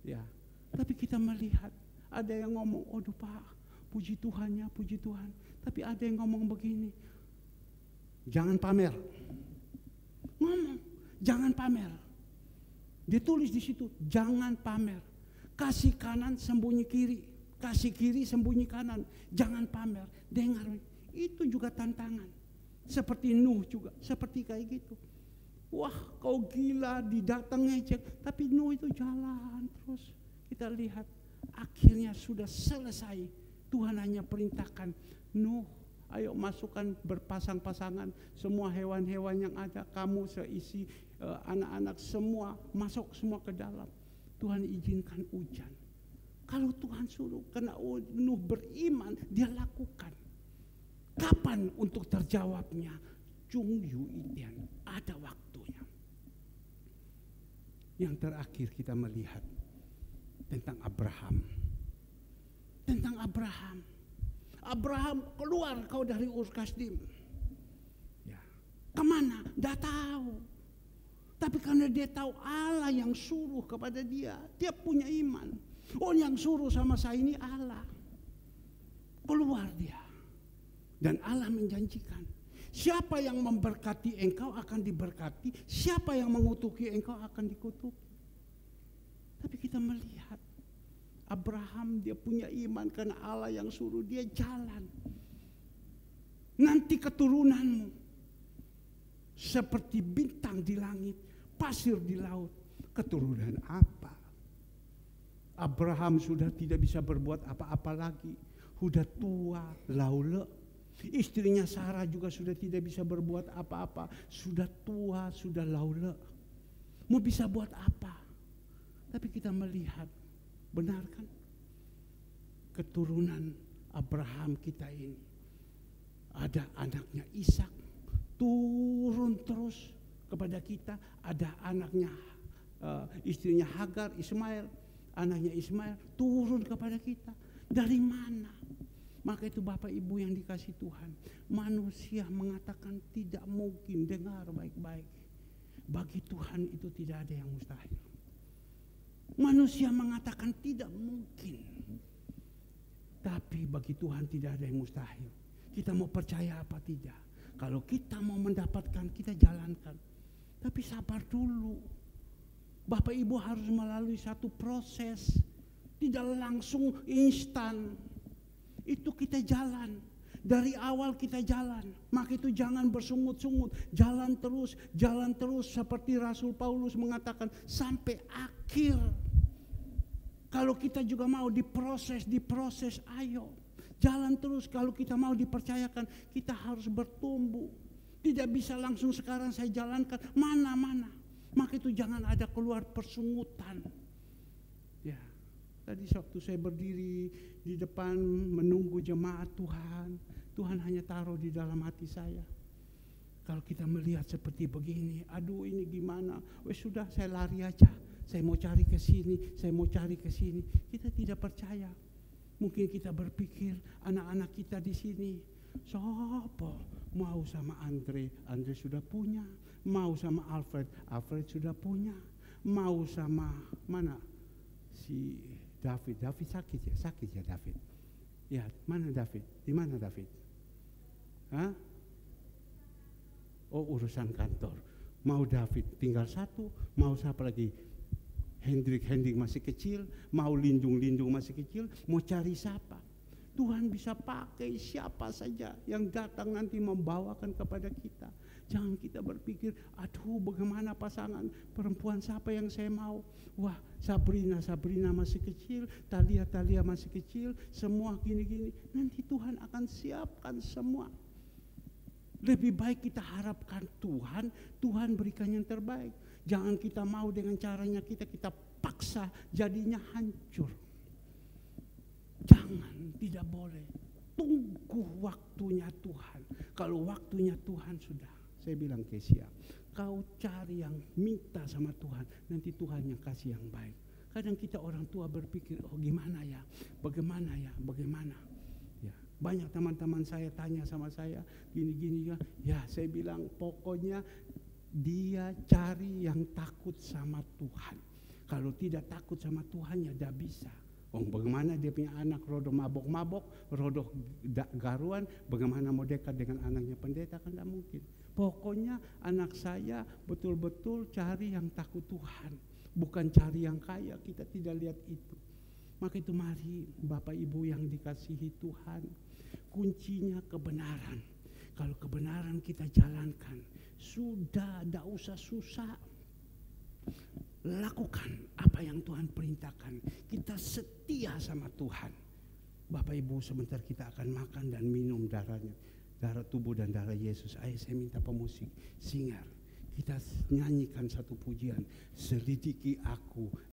Ya. Tapi kita melihat ada yang ngomong, "Aduh Pak, puji Tuhan ya, puji Tuhan." Tapi ada yang ngomong begini, "Jangan pamer." Ngomong, "Jangan pamer." Dia tulis di situ, "Jangan pamer. Kasih kanan sembunyi kiri, kasih kiri sembunyi kanan. Jangan pamer." Dengar, itu juga tantangan. Seperti Nuh juga, seperti kayak gitu. Wah, kau gila, didatang ngecek, tapi Nuh itu jalan terus. Kita lihat akhirnya sudah selesai. Tuhan hanya perintahkan, "Nuh, ayo masukkan berpasang-pasangan semua hewan-hewan yang ada, kamu seisi anak-anak semua masuk semua ke dalam." Tuhan izinkan hujan. Kalau Tuhan suruh, karena Nuh beriman, dia lakukan. Kapan untuk terjawabnya? Jungyu itian, ada waktunya. Yang terakhir kita melihat tentang Abraham. Tentang Abraham. Abraham, keluar kau dari Ur Kasdim. Ya. Kemana? Tidak tahu. Tapi karena dia tahu Allah yang suruh kepada dia, dia punya iman. Oh, yang suruh sama saya ini Allah. Keluar dia. Dan Allah menjanjikan, siapa yang memberkati engkau akan diberkati, siapa yang mengutuki engkau akan dikutuki. Tapi kita melihat Abraham, dia punya iman karena Allah yang suruh dia jalan. Nanti keturunanmu seperti bintang di langit, pasir di laut. Keturunan apa? Abraham sudah tidak bisa berbuat apa-apa lagi. Sudah tua, laule. Istrinya Sarah juga sudah tidak bisa berbuat apa-apa. Sudah tua, sudah laule. Mau bisa buat apa? Tapi kita melihat, benar kan? Keturunan Abraham kita ini. Ada anaknya Ishak. Turun terus kepada kita. Ada anaknya, istrinya Hagar, Ismail. Anaknya Ismail turun kepada kita. Dari mana? Maka itu Bapak Ibu yang dikasih Tuhan, manusia mengatakan tidak mungkin. Dengar baik-baik, bagi Tuhan itu tidak ada yang mustahil. Manusia mengatakan tidak mungkin, tapi bagi Tuhan tidak ada yang mustahil. Kita mau percaya apa tidak? Kalau kita mau mendapatkan, kita jalankan. Tapi sabar dulu. Bapak Ibu harus melalui satu proses, tidak langsung instan. Itu kita jalan. Dari awal kita jalan. Maka itu jangan bersungut-sungut. Jalan terus seperti Rasul Paulus mengatakan sampai akhir. Kalau kita juga mau diproses, ayo. Jalan terus. Kalau kita mau dipercayakan, kita harus bertumbuh. Tidak bisa langsung sekarang saya jalankan. Mana. Maka itu jangan ada keluar persungutan. Ya, tadi waktu saya berdiri di depan menunggu jemaat Tuhan, Tuhan hanya taruh di dalam hati saya. Kalau kita melihat seperti begini, aduh ini gimana? Wes sudah saya lari aja. Saya mau cari ke sini, saya mau cari ke sini. Kita tidak percaya. Mungkin kita berpikir anak-anak kita di sini, sopo mau sama Andre sudah punya. Mau sama Alfred sudah punya. Mau sama mana? Si David sakit ya David. Ya, mana David? Di mana David? Hah? Oh, urusan kantor. Mau David tinggal satu, mau siapa lagi? Hendrik masih kecil, mau Lindung masih kecil, mau cari siapa? Tuhan bisa pakai siapa saja yang datang nanti membawakan kepada kita. Jangan kita berpikir, aduh bagaimana pasangan perempuan siapa yang saya mau. Wah, Sabrina masih kecil, Talia masih kecil, semua gini-gini. Nanti Tuhan akan siapkan semua. Lebih baik kita harapkan Tuhan berikan yang terbaik. Jangan kita mau dengan caranya kita paksa, jadinya hancur. Jangan, tidak boleh. Tunggu waktunya Tuhan. Kalau waktunya Tuhan sudah, saya bilang Kesia, kau cari yang minta sama Tuhan, nanti Tuhan yang kasih yang baik. Kadang kita orang tua berpikir, oh gimana ya, bagaimana. Ya, banyak teman-teman saya tanya sama saya, gini ya saya bilang pokoknya dia cari yang takut sama Tuhan. Kalau tidak takut sama Tuhan ya tidak bisa. Oh, bagaimana dia punya anak rodoh mabok-mabok, rodoh garuan, bagaimana mau dekat dengan anaknya pendeta, kan tidak mungkin. Pokoknya anak saya betul-betul cari yang takut Tuhan, bukan cari yang kaya. Kita tidak lihat itu. Maka itu mari Bapak Ibu yang dikasihi Tuhan, kuncinya kebenaran. Kalau kebenaran kita jalankan, sudah tidak usah susah. Lakukan apa yang Tuhan perintahkan. Kita setia sama Tuhan. Bapak Ibu, sebentar kita akan makan dan minum darahnya, darah tubuh dan darah Yesus. Ayo saya minta pemusik, singer. Kita nyanyikan satu pujian. Selidiki aku